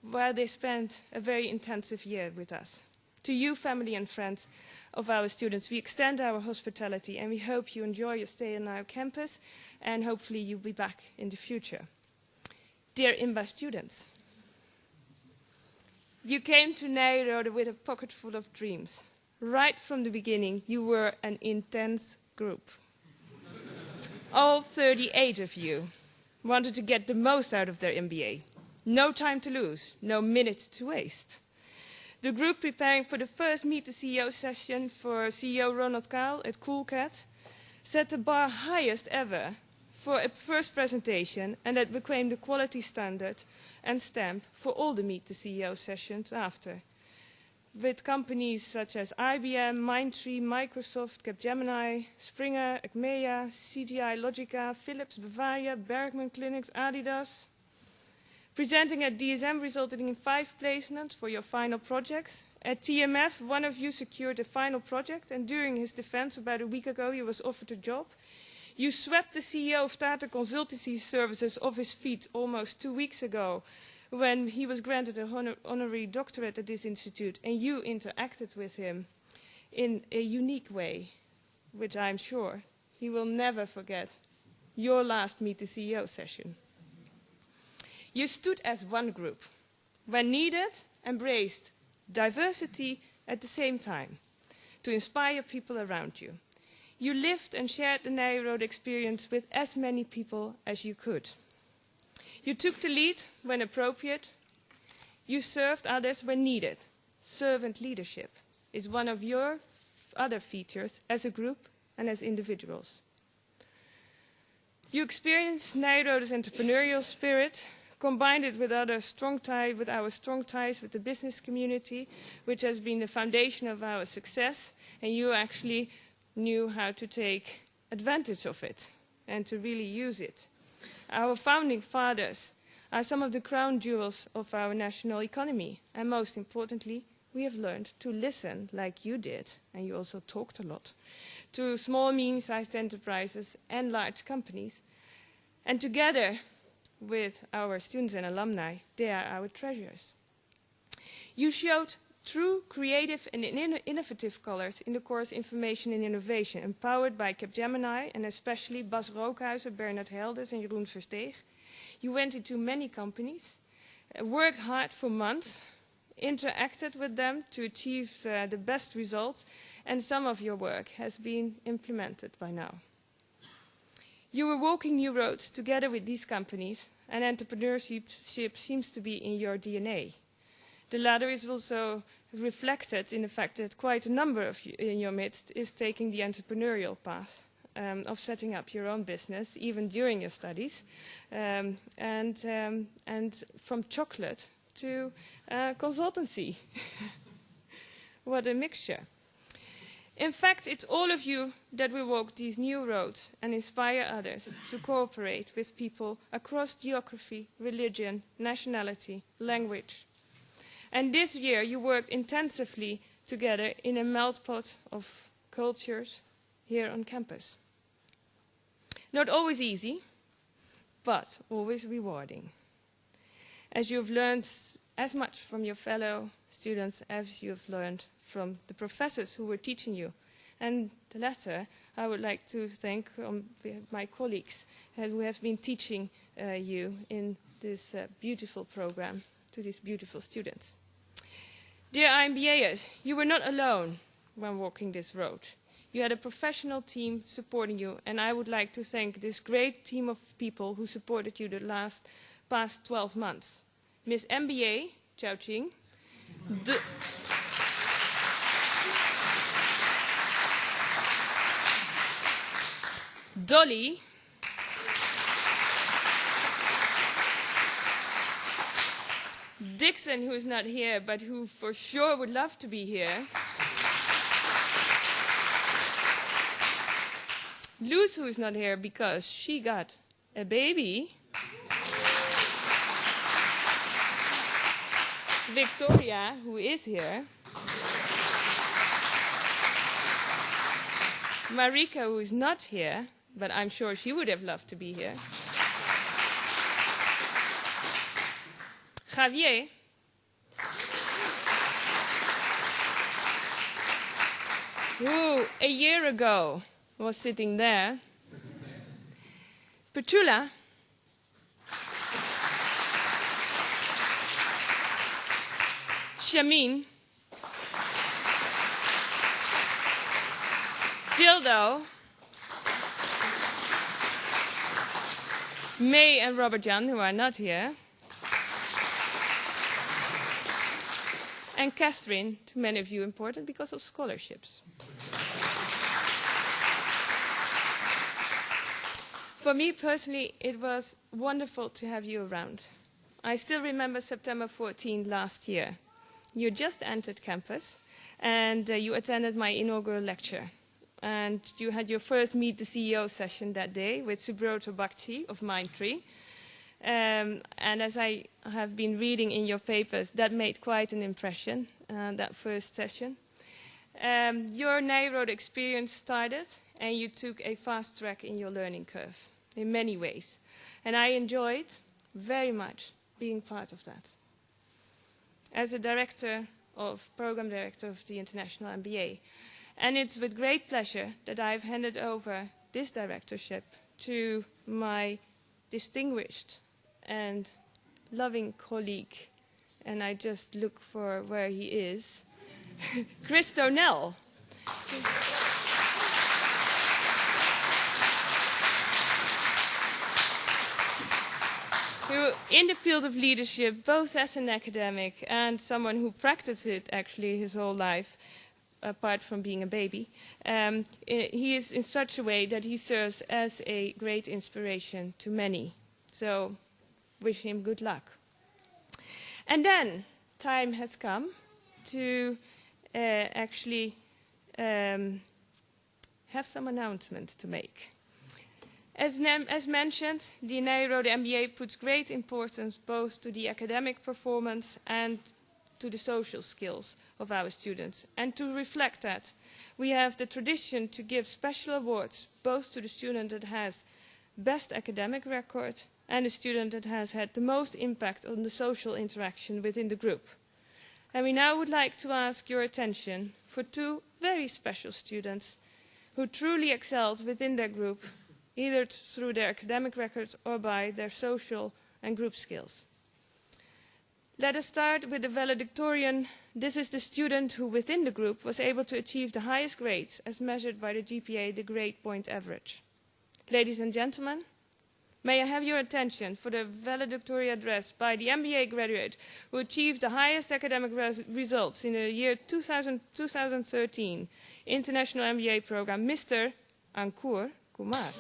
while they spent a very intensive year with us. To you, family and friends of our students, we extend our hospitality and we hope you enjoy your stay on our campus and hopefully you'll be back in the future. Dear IMBA students, You came to Nyenrode with a pocket full of dreams. Right from the beginning, you were an intense group. All 38 of you wanted to get the most out of their MBA. No time to lose, no minute to waste. The group preparing for the first Meet the CEO session for CEO Ronald Kahl at Coolcat set the bar highest ever for a first presentation, and that became the quality standard and stamp for all the Meet the CEO sessions after. With companies such as IBM, Mindtree, Microsoft, Capgemini, Springer, Acmea, CGI Logica, Philips, Bavaria, Bergman Clinics, Adidas. Presenting at DSM resulted in 5 placements for your final projects. At TMF, one of you secured a final project, and during his defense about a week ago, he was offered a job. You swept the CEO of Tata Consultancy Services off his feet almost 2 weeks ago when he was granted an honorary doctorate at this institute, and you interacted with him in a unique way, which I'm sure he will never forget, your last Meet the CEO session. You stood as one group. When needed, embraced diversity at the same time to inspire people around you. You lived and shared the Nyenrode experience with as many people as you could. You took the lead when appropriate. You served others when needed. Servant leadership is one of your other features as a group and as individuals. You experienced Nyenrode's entrepreneurial spirit, combined it with our strong ties with the business community, which has been the foundation of our success, and you actually knew how to take advantage of it and to really use it. Our founding fathers are some of the crown jewels of our national economy, and most importantly, we have learned to listen like you did, and you also talked a lot, to small, medium-sized enterprises and large companies, and together with our students and alumni, they are our treasures. You showed true creative and innovative colors in the course Information and Innovation, empowered by Capgemini and especially Bas Rookhuizen, Bernard Helders and Jeroen Versteeg. You went into many companies, worked hard for months, interacted with them to achieve the best results, and some of your work has been implemented by now. You were walking new roads together with these companies, and entrepreneurship seems to be in your DNA. The latter is also reflected in the fact that quite a number of you in your midst is taking the entrepreneurial path of setting up your own business, even during your studies, and from chocolate to consultancy. What a mixture. In fact, it's all of you that will walk these new roads and inspire others to cooperate with people across geography, religion, nationality, language. And this year you worked intensively together in a melt pot of cultures here on campus. Not always easy, but always rewarding. As you have learned as much from your fellow students as you have learned from the professors who were teaching you. And the latter, I would like to thank my colleagues who have been teaching you in this beautiful program to these beautiful students. Dear IMBAers, you were not alone when walking this road. You had a professional team supporting you, and I would like to thank this great team of people who supported you the past 12 months. Miss MBA, Chao Ching, Dolly, Dixon, who is not here, but who for sure would love to be here, Luz, who is not here because she got a baby, Victoria, who is here, Marika, who is not here, but I'm sure she would have loved to be here, Javier, who a year ago was sitting there, Petula, Shamin, Dildo, May and Robert Jan, who are not here, and Catherine, to many of you important because of scholarships. For me personally, it was wonderful to have you around. I still remember September 14 last year. You just entered campus and you attended my inaugural lecture. And you had your first Meet the CEO session that day with Subrata Bakchi of Mindtree. And as I have been reading in your papers, that made quite an impression, that first session. Your Nyenrode experience started and you took a fast track in your learning curve in many ways. And I enjoyed very much being part of that. As a program director of the International MBA. And it's with great pleasure that I've handed over this directorship to my distinguished and loving colleague, and I just look for where he is, Chris Donnell. Who, in the field of leadership, both as an academic and someone who practiced it actually his whole life, apart from being a baby, he is in such a way that he serves as a great inspiration to many. So, wish him good luck. And then, time has come to actually have some announcements to make. As mentioned, the Nyenrode MBA puts great importance both to the academic performance and to the social skills of our students. And to reflect that, we have the tradition to give special awards both to the student that has best academic record and the student that has had the most impact on the social interaction within the group. And we now would like to ask your attention for two very special students who truly excelled within their group, either through their academic records or by their social and group skills. Let us start with the valedictorian. This is the student who within the group was able to achieve the highest grades as measured by the GPA, the grade point average. Ladies and gentlemen, may I have your attention for the valedictorian address by the MBA graduate who achieved the highest academic results in the year 2013 International MBA program, Mr. Ankur Kumar.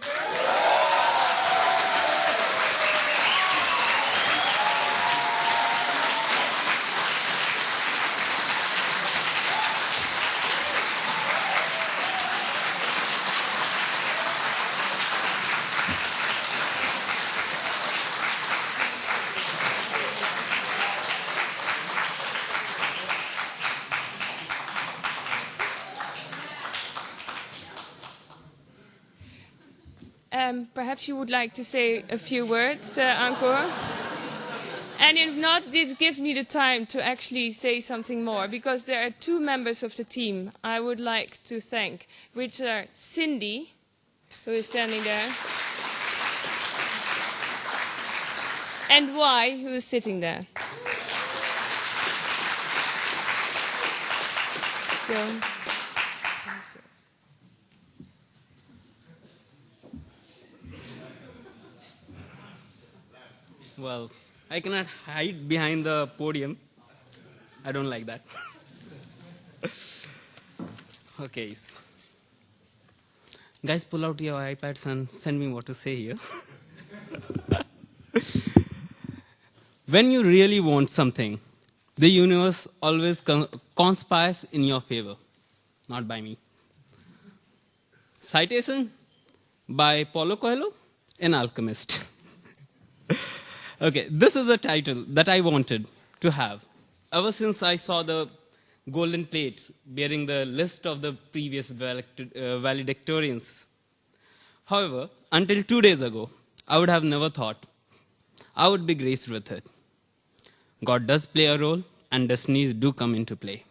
Perhaps you would like to say a few words, Ankur? And if not, this gives me the time to actually say something more, because there are two members of the team I would like to thank, which are Cindy, who is standing there, and Y, who is sitting there. So, well, I cannot hide behind the podium. I don't like that. Okay. Guys, pull out your iPads and send me what to say here. When you really want something, the universe always conspires in your favor, not by me. Citation by Paulo Coelho, An Alchemist. Okay, this is a title that I wanted to have ever since I saw the golden plate bearing the list of the previous valedictorians. However, until 2 days ago, I would have never thought I would be graced with it. God does play a role, and destinies do come into play.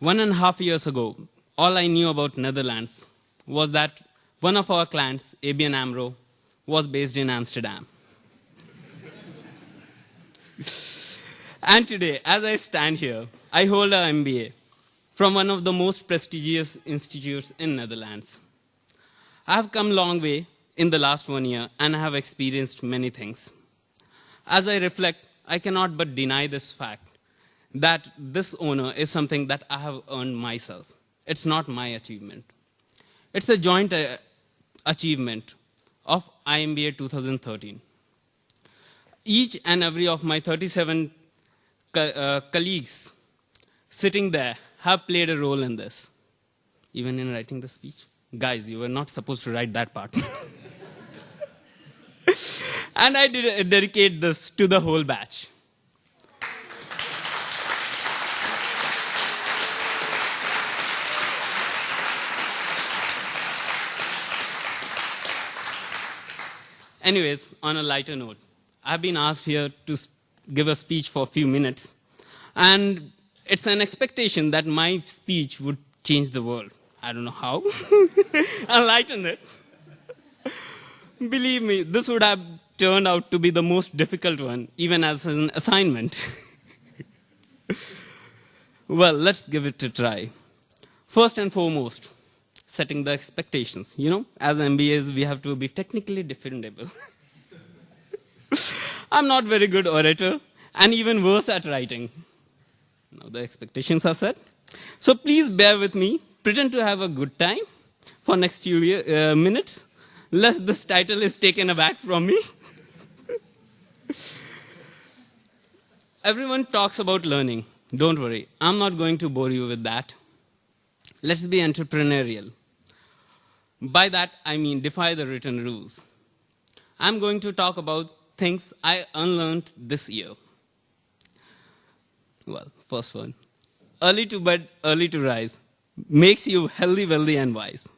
1.5 years ago, all I knew about Netherlands was that one of our clients, ABN AMRO, was based in Amsterdam. And today, as I stand here, I hold an MBA from one of the most prestigious institutes in Netherlands. I have come a long way in the last 1 year, and I have experienced many things. As I reflect, I cannot but deny this fact that this honor is something that I have earned myself. It's not my achievement. It's a joint achievement of IMBA 2013. Each and every of my 37 colleagues sitting there have played a role in this, even in writing the speech. Guys, you were not supposed to write that part. And I dedicate this to the whole batch. Anyways, on a lighter note, I've been asked here to give a speech for a few minutes, and it's an expectation that my speech would change the world. I don't know how. I'll lighten it. Believe me, this would have turned out to be the most difficult one, even as an assignment. Well, let's give it a try. First and foremost, setting the expectations. You know, as MBAs, we have to be technically defendable. I'm not very good orator, and even worse at writing. Now the expectations are set. So please bear with me. Pretend to have a good time for next few minutes, lest this title is taken aback from me. Everyone talks about learning. Don't worry, I'm not going to bore you with that. Let's be entrepreneurial. By that, I mean defy the written rules. I'm going to talk about things I unlearned this year. Well, first one. Early to bed, early to rise makes you healthy, wealthy, and wise.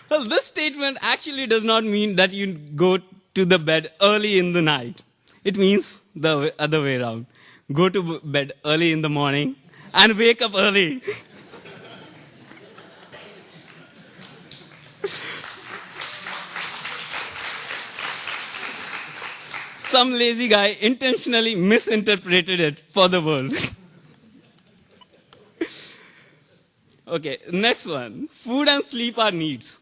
Well, this statement actually does not mean that you go to the bed early in the night. It means the other way around. Go to bed early in the morning and wake up early. Some lazy guy intentionally misinterpreted it for the world. Okay, next one. Food and sleep are needs.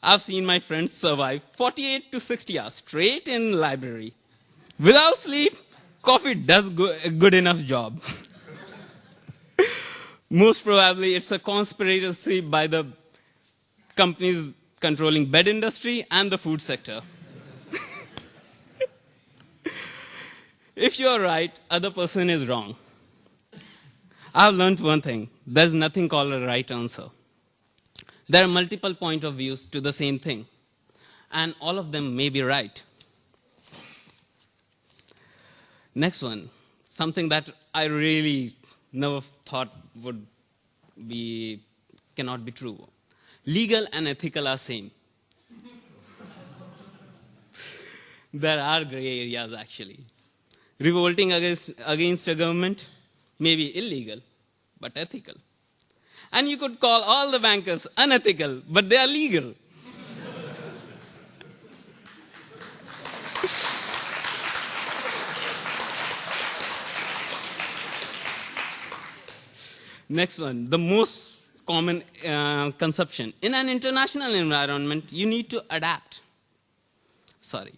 I've seen my friends survive 48 to 60 hours straight in library. Without sleep, coffee does a good enough job. Most probably, it's a conspiracy by the companies controlling bed industry and the food sector. If you're right, other person is wrong. I've learned one thing. There's nothing called a right answer. There are multiple points of views to the same thing, and all of them may be right. Next one, something that I really never thought cannot be true. Legal and ethical are same. There are gray areas actually. Revolting against a government may be illegal, but ethical. And you could call all the bankers unethical, but they are legal. Next one, the most common conception. In an international environment, you need to adapt. Sorry,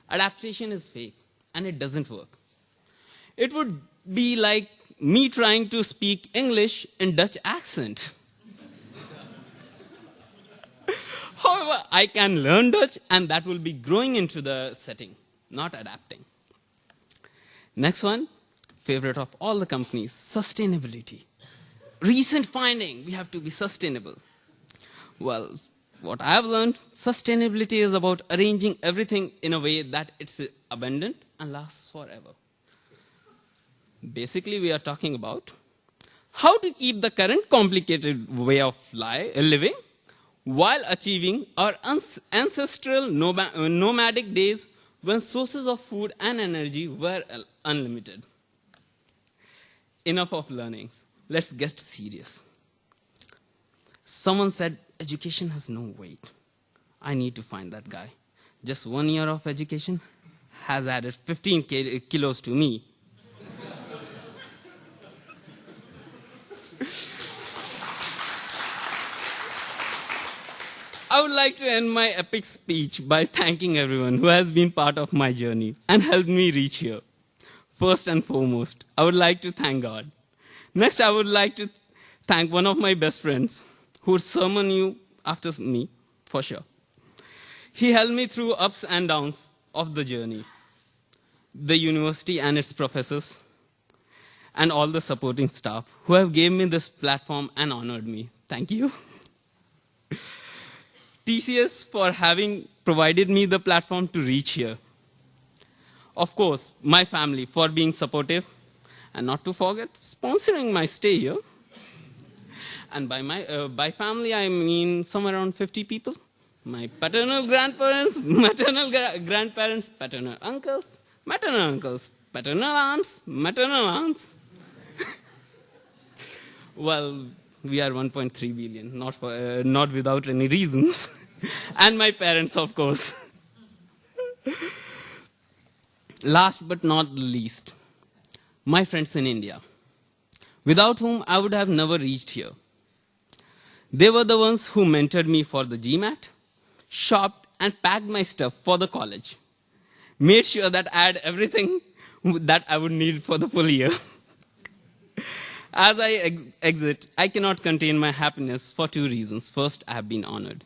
adaptation is fake, and it doesn't work. It would be like me trying to speak English in Dutch accent. However, I can learn Dutch, and that will be growing into the setting, not adapting. Next one, favorite of all the companies, sustainability. Recent finding, we have to be sustainable. Well, what I have learned, sustainability is about arranging everything in a way that it's abundant and lasts forever. Basically, we are talking about how to keep the current complicated way of living while achieving our ancestral nomadic days when sources of food and energy were unlimited. Enough of learnings. Let's get serious. Someone said education has no weight. I need to find that guy. Just 1 year of education has added 15 kilos to me. I would like to end my epic speech by thanking everyone who has been part of my journey and helped me reach here. First and foremost, I would like to thank God. Next, I would like to thank one of my best friends who would sermon you after me, for sure. He helped me through ups and downs of the journey. The university and its professors, and all the supporting staff who have given me this platform and honored me. Thank you. TCS for having provided me the platform to reach here. Of course, my family for being supportive, and not to forget, sponsoring my stay here. And by family, I mean somewhere around 50 people. My paternal grandparents, maternal grandparents, paternal uncles, maternal uncles, paternal aunts, maternal aunts. Well, we are 1.3 billion, not without any reasons. And my parents, of course. Last but not least, my friends in India, without whom I would have never reached here. They were the ones who mentored me for the GMAT, shopped and packed my stuff for the college, made sure that I had everything that I would need for the full year. As I exit, I cannot contain my happiness for two reasons. First, I have been honored.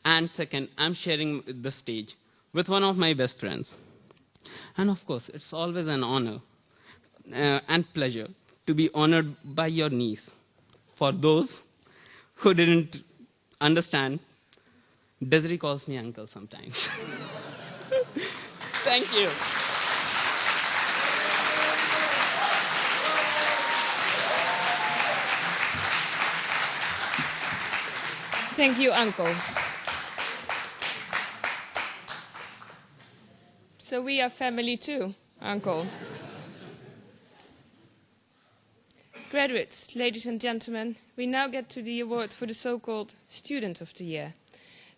And second, I'm sharing the stage with one of my best friends. And of course, it's always an honor and pleasure to be honored by your niece. For those who didn't understand, Desiree calls me uncle sometimes. Thank you. Thank you, Uncle. So we are family too, Uncle. Graduates, ladies and gentlemen, we now get to the award for the so-called Student of the Year.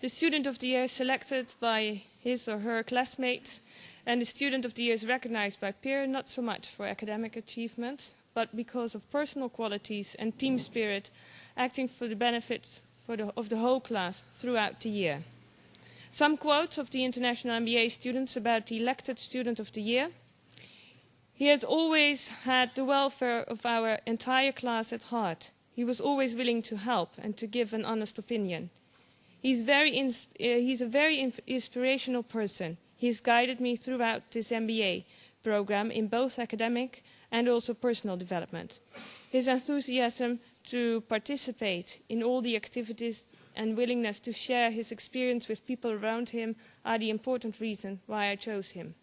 The Student of the Year is selected by his or her classmates, and the Student of the Year is recognized by peer, not so much for academic achievements, but because of personal qualities and team spirit, acting for the benefits of the whole class throughout the year. Some quotes of the international MBA students about the elected Student of the Year. He has always had the welfare of our entire class at heart. He was always willing to help and to give an honest opinion. He's a very inspirational person. He's guided me throughout this MBA program in both academic and also personal development. His enthusiasm to participate in all the activities and willingness to share his experience with people around him are the important reason why I chose him.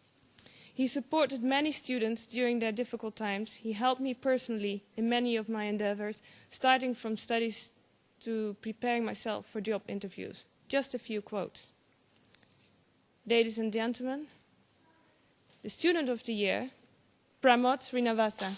He supported many students during their difficult times. He helped me personally in many of my endeavors, starting from studies to preparing myself for job interviews. Just a few quotes. Ladies and gentlemen, the Student of the Year, Pramod Srinivasa.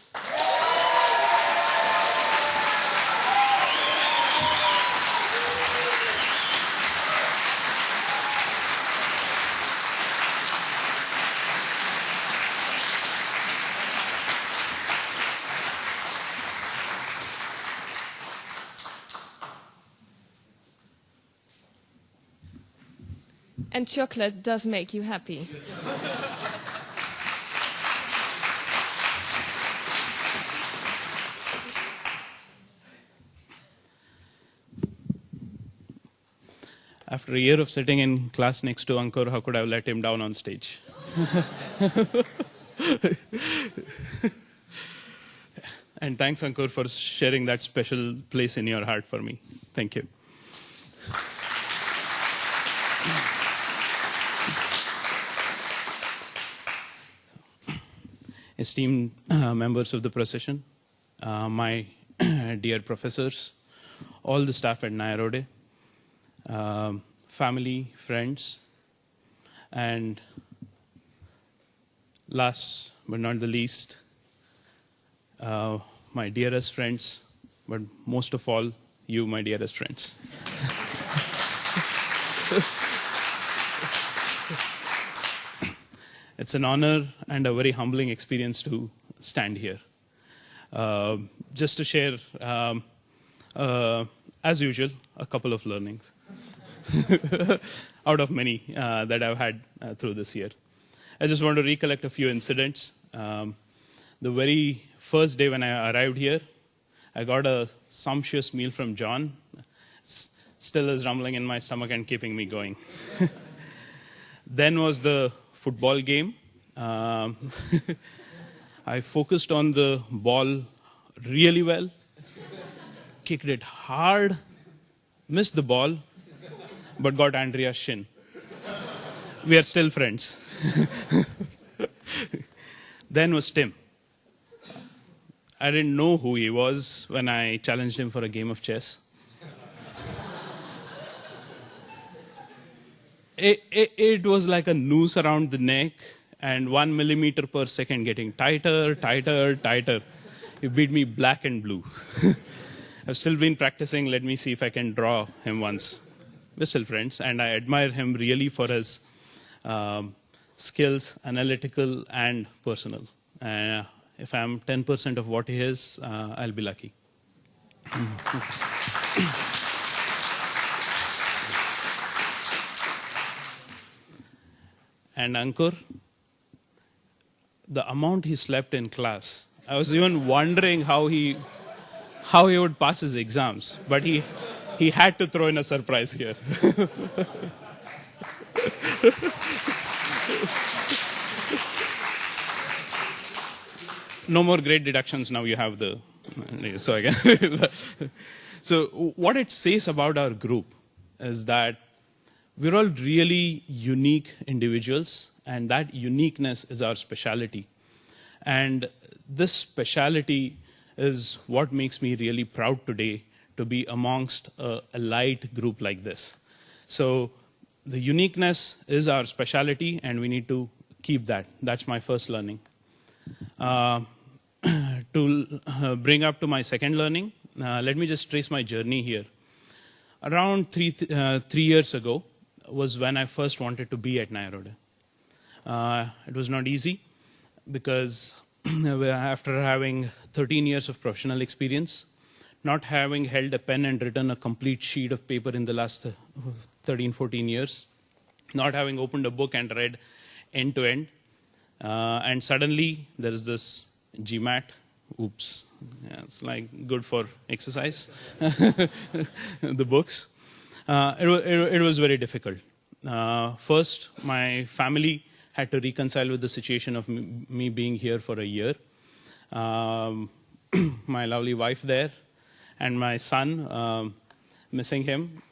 And chocolate does make you happy. After a year of sitting in class next to Ankur, how could I have let him down on stage? And thanks, Ankur, for sharing that special place in your heart for me. Thank you. Esteemed members of the procession, my dear professors, all the staff at Nyenrode, family, friends, and last but not the least, my dearest friends, but most of all, you, my dearest friends. It's an honor and a very humbling experience to stand here. Just to share, as usual, a couple of learnings out of many that I've had through this year. I just want to recollect a few incidents. The very first day when I arrived here, I got a sumptuous meal from John. Still is rumbling in my stomach and keeping me going. Then was the football game. I focused on the ball really well, kicked it hard, missed the ball, but got Andrea's shin. We are still friends. Then was Tim. I didn't know who he was when I challenged him for a game of chess. It was like a noose around the neck and 1 millimeter per second getting tighter, tighter, tighter. He beat me black and blue. I've still been practicing. Let me see if I can draw him once. We're still friends, and I admire him really for his skills, analytical and personal. If I'm 10% of what he is, I'll be lucky. And Ankur, the amount he slept in class, I was even wondering how he would pass his exams, but he had to throw in a surprise here. No more grade deductions now. You have the so again. So what it says about our group is that we're all really unique individuals, and that uniqueness is our speciality. And this speciality is what makes me really proud today to be amongst a light group like this. So the uniqueness is our speciality, and we need to keep that. That's my first learning. To bring up to my second learning, let me just trace my journey here. Around 3 years ago was when I first wanted to be at Nyenrode. It was not easy because after having 13 years of professional experience, not having held a pen and written a complete sheet of paper in the last 13, 14 years, not having opened a book and read end to end, and suddenly there is this GMAT. Oops, yeah, it's like good for exercise. The books. It was very difficult. First, my family had to reconcile with the situation of me being here for a year. My lovely wife there, and my son, missing him.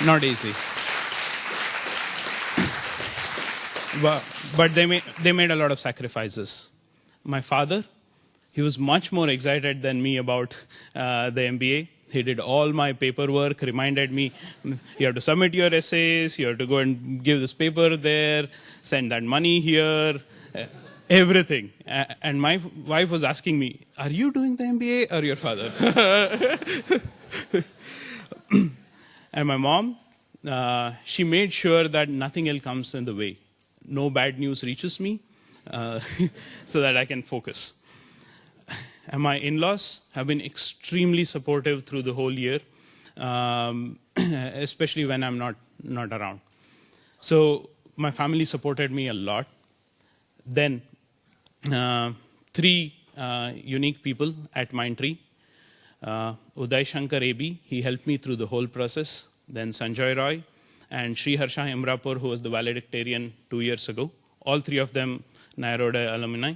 Not easy. But they made a lot of sacrifices. My father, he was much more excited than me about the MBA. He did all my paperwork, reminded me, you have to submit your essays, you have to go and give this paper there, send that money here, everything. And my wife was asking me, are you doing the MBA or your father? And my mom, she made sure that nothing else comes in the way. No bad news reaches me, so that I can focus. And my in-laws have been extremely supportive through the whole year, especially when I'm not around. So my family supported me a lot. Then 3 unique people at Mindtree. Uday Shankar AB, he helped me through the whole process. Then Sanjoy Roy and Sri Harsha Imrapur, who was the valedictorian 2 years ago. All 3 of them Nyenrode alumni.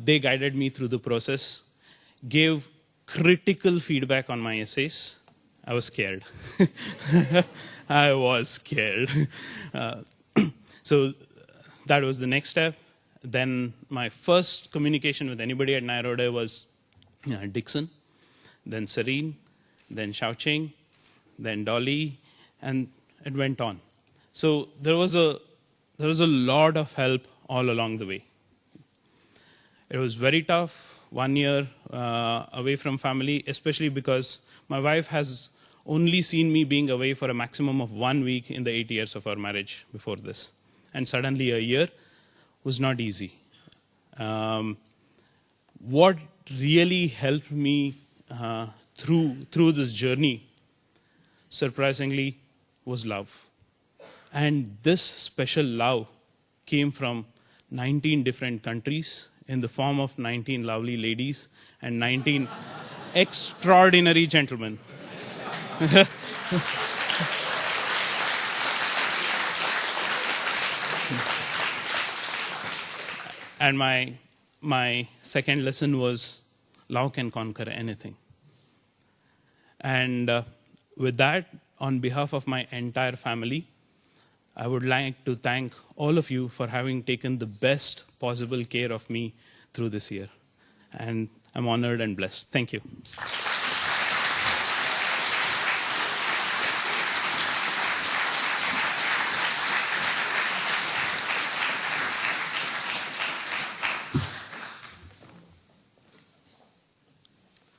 They guided me through the process, gave critical feedback on my essays. I was scared. I was scared. So that was the next step. Then my first communication with anybody at Nyenrode was Dixon, then Serene, then Xiaoqing, then Dolly, and it went on. So there was a lot of help all along the way. It was very tough, 1 year away from family, especially because my wife has only seen me being away for a maximum of 1 week in the 8 years of our marriage before this. and suddenly a year was not easy. What really helped me through this journey, surprisingly, was love. And this special love came from 19 different countries in the form of 19 lovely ladies and 19 extraordinary gentlemen. And my second lesson was, love can conquer anything. And with that, on behalf of my entire family, I would like to thank all of you for having taken the best possible care of me through this year. And I'm honored and blessed. Thank you.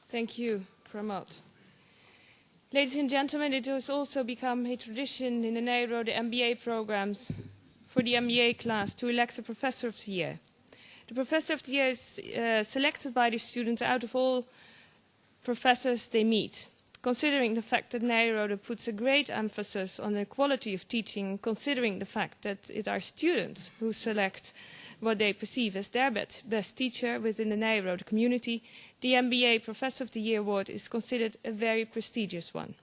Thank you, Pramod. Ladies and gentlemen, it has also become a tradition in the Nyenrode MBA programs for the MBA class to elect a Professor of the Year. The Professor of the Year is selected by the students out of all professors they meet. Considering the fact that Nyenrode puts a great emphasis on the quality of teaching, considering the fact that it are students who select what they perceive as their best teacher within the Nyenrode community, the MBA Professor of the Year award is considered a very prestigious one.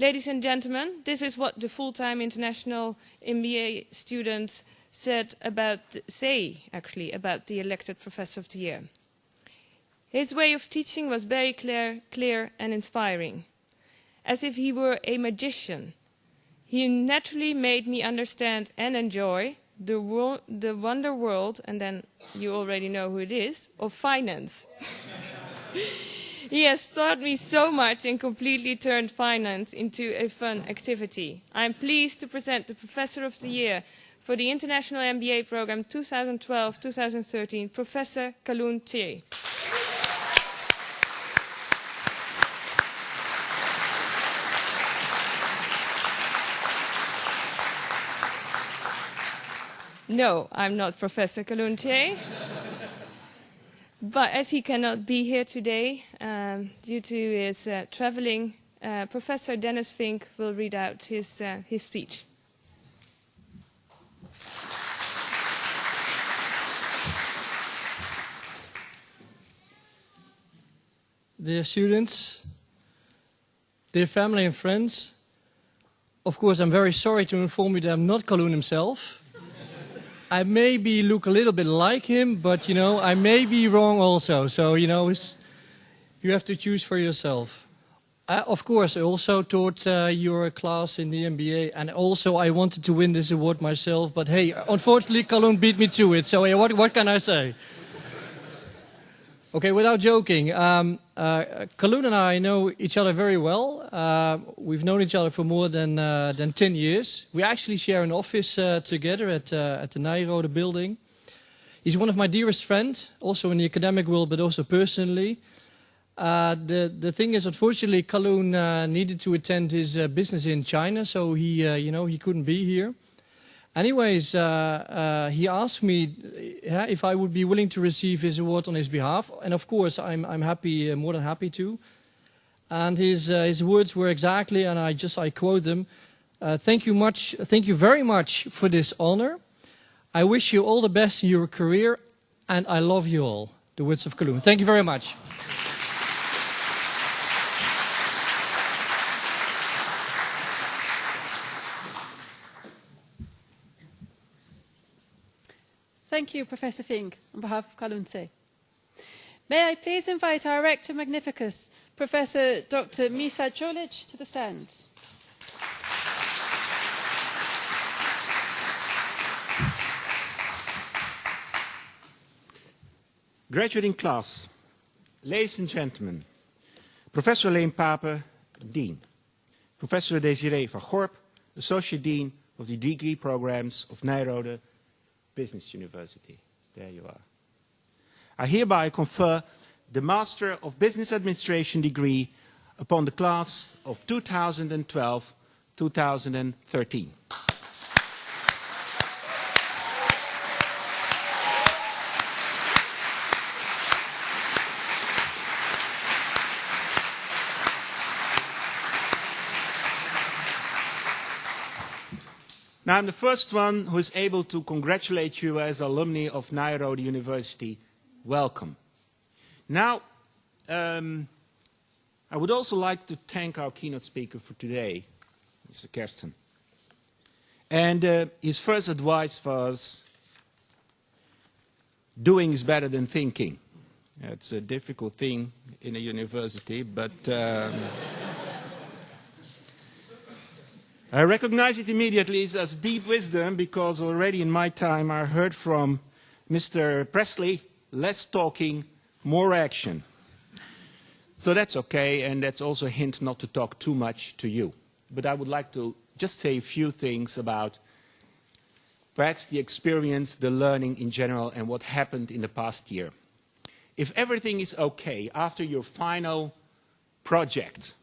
Ladies and gentlemen, this is what the full-time international MBA students say about the elected Professor of the Year. His way of teaching was very clear and inspiring, as if he were a magician. He naturally made me understand and enjoy the wonder world, and then you already know who it is, of finance. He has taught me so much and completely turned finance into a fun activity. I'm pleased to present the Professor of the Year for the International MBA Program 2012-2013, Professor Kaloon Che. No, I'm not Professor Kaloon Che. But as he cannot be here today due to his traveling, Professor Dennis Fink will read out his speech. Dear students, dear family and friends, of course I'm very sorry to inform you that I'm not Kaloon himself. I maybe look a little bit like him, but, I may be wrong also. So, you have to choose for yourself. Of course, I also taught your class in the MBA, and also I wanted to win this award myself. But hey, unfortunately, Kaloon beat me to it. So what can I say? Okay, without joking, Kaloon and I know each other very well. We've known each other for more than 10 years. We actually share an office together at the Nyenrode building. He's one of my dearest friends, also in the academic world, but also personally. The thing is, unfortunately, Kaloon needed to attend his business in China, so he couldn't be here. Anyways, he asked me if I would be willing to receive his award on his behalf, and of course I'm happy, more than happy to. And his words were exactly, and I quote them: thank you very much for this honor. I wish you all the best in your career, and I love you all. The words of Kaloon. Thank you very much. Thank you, Professor Fink, on behalf of Kaloon Che. May I please invite our Rector Magnificus, Professor Dr. Misa Jolic, to the stand. Graduating class, ladies and gentlemen, Professor Leen Pape, Dean, Professor Desiree van Gorp, Associate Dean of the Degree Programs of Nyenrode Business University. There you are. I hereby confer the Master of Business Administration degree upon the class of 2012-2013. Now, I'm the first one who is able to congratulate you as alumni of Nyenrode University. Welcome. Now, I would also like to thank our keynote speaker for today, Mr. Kersten. And his first advice was, doing is better than thinking. It's a difficult thing in a university, but I recognize it immediately as deep wisdom, because already in my time I heard from Mr. Presley, less talking, more action. So that's okay, and that's also a hint not to talk too much to you. But I would like to just say a few things about perhaps the experience, the learning in general, and what happened in the past year. If everything is okay after your final project,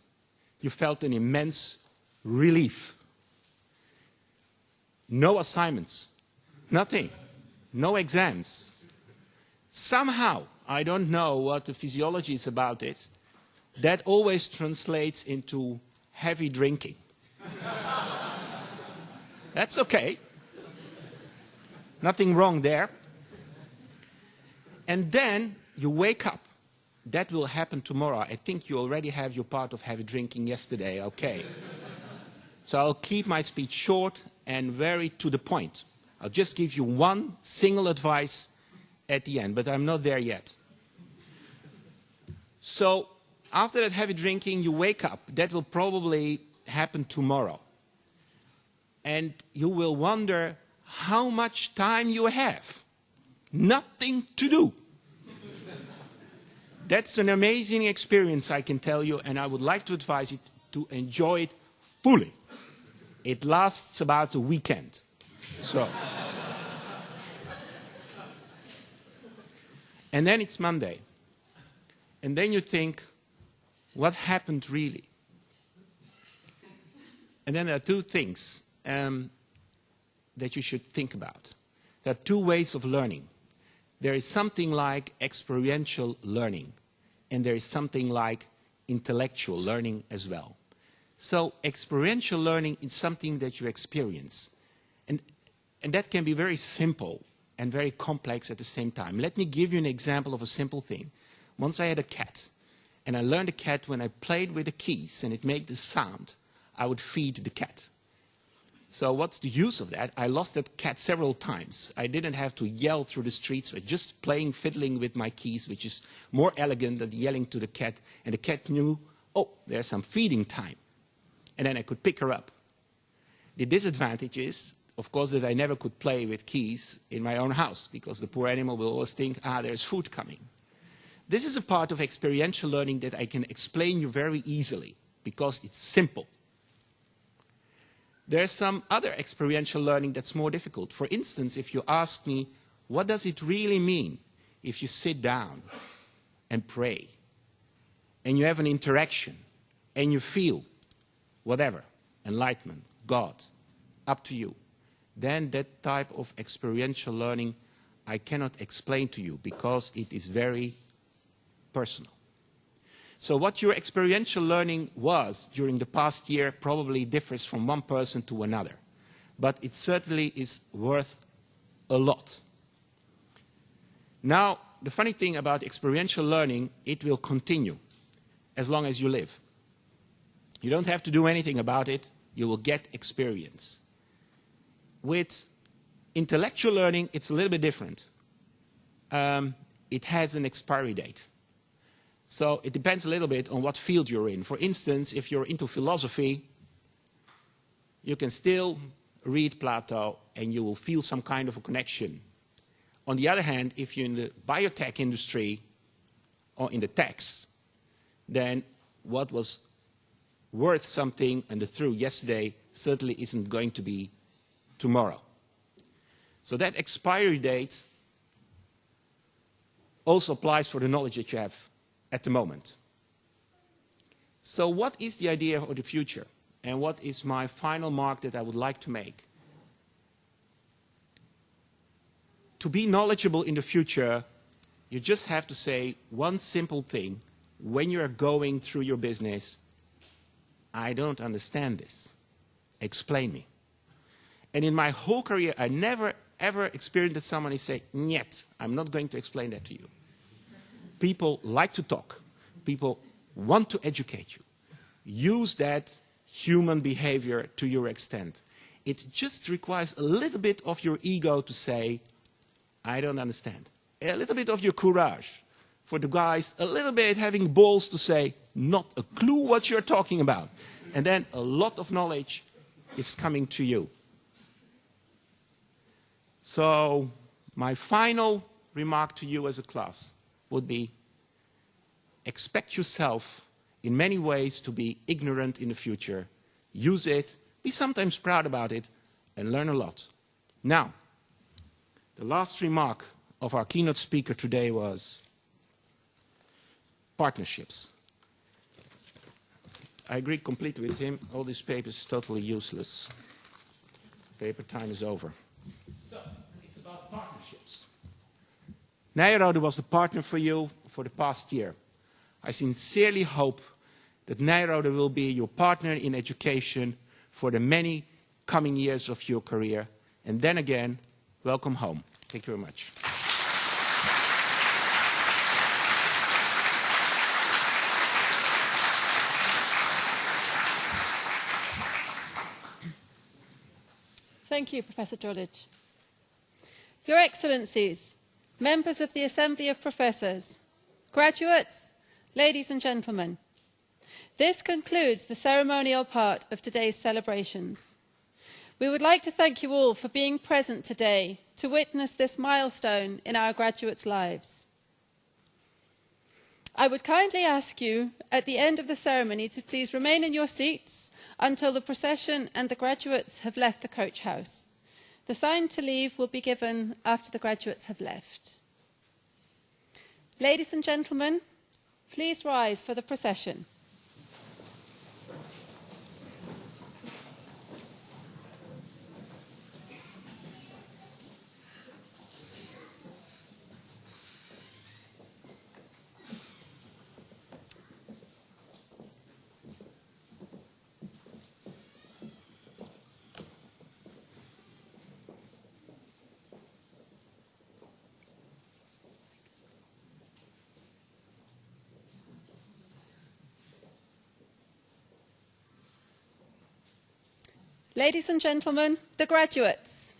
you felt an immense relief. No assignments, nothing, no exams. Somehow, I don't know what the physiology is about it, that always translates into heavy drinking. That's okay. Nothing wrong there. And then you wake up. That will happen tomorrow. I think you already have your part of heavy drinking yesterday, okay. So I'll keep my speech short and very to the point. I'll just give you one single advice at the end, but I'm not there yet. So after that heavy drinking, you wake up. That will probably happen tomorrow. And you will wonder how much time you have. Nothing to do. That's an amazing experience, I can tell you, and I would like to advise you to enjoy it fully. It lasts about a weekend. So. And then it's Monday. And then you think, what happened really? And then there are two things that you should think about. There are two ways of learning. There is something like experiential learning, and there is something like intellectual learning as well. So experiential learning is something that you experience. And that can be very simple and very complex at the same time. Let me give you an example of a simple thing. Once I had a cat, and I learned a cat when I played with the keys and it made the sound, I would feed the cat. So what's the use of that? I lost that cat several times. I didn't have to yell through the streets, but just fiddling with my keys, which is more elegant than yelling to the cat. And the cat knew, oh, there's some feeding time. And then I could pick her up. The disadvantage is, of course, that I never could play with keys in my own house, because the poor animal will always think, there's food coming. This is a part of experiential learning that I can explain you very easily, because it's simple. There's some other experiential learning that's more difficult. For instance, if you ask me, what does it really mean if you sit down and pray, and you have an interaction, and you feel whatever, enlightenment, God, up to you, then that type of experiential learning I cannot explain to you, because it is very personal. So what your experiential learning was during the past year probably differs from one person to another. But it certainly is worth a lot. Now, the funny thing about experiential learning, it will continue as long as you live. You don't have to do anything about it. You will get experience. With intellectual learning, it's a little bit different. It has an expiry date. So it depends a little bit on what field you're in. For instance, if you're into philosophy, you can still read Plato and you will feel some kind of a connection. On the other hand, if you're in the biotech industry or in the techs, then what was worth something and the truth yesterday certainly isn't going to be tomorrow. So that expiry date also applies for the knowledge that you have at the moment. So what is the idea of the future? And what is my final mark that I would like to make? To be knowledgeable in the future, you just have to say one simple thing when you are going through your business: I don't understand this. Explain me. And in my whole career, I never, ever experienced that somebody say, "Niet, I'm not going to explain that to you." People like to talk. People want to educate you. Use that human behavior to your extent. It just requires a little bit of your ego to say, "I don't understand." A little bit of your courage. For the guys, a little bit having balls to say, "Not a clue what you're talking about." And then a lot of knowledge is coming to you. So my final remark to you as a class would be, expect yourself in many ways to be ignorant in the future. Use it, be sometimes proud about it, and learn a lot. Now, the last remark of our keynote speaker today was partnerships. I agree completely with him. All this paper is totally useless. Paper time is over. So, it's about partnerships. Nyenrode was the partner for you for the past year. I sincerely hope that Nyenrode will be your partner in education for the many coming years of your career. And then again, welcome home. Thank you very much. Thank you, Professor Drolic. Your Excellencies, members of the Assembly of Professors, graduates, ladies and gentlemen, this concludes the ceremonial part of today's celebrations. We would like to thank you all for being present today to witness this milestone in our graduates' lives. I would kindly ask you at the end of the ceremony to please remain in your seats until the procession and the graduates have left the coach house. The sign to leave will be given after the graduates have left. Ladies and gentlemen, please rise for the procession. Ladies and gentlemen, the graduates.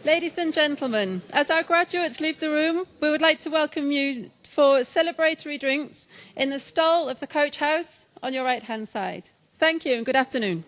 Ladies and gentlemen, as our graduates leave the room, we would like to welcome you for celebratory drinks in the stall of the coach house on your right-hand side. Thank you and good afternoon.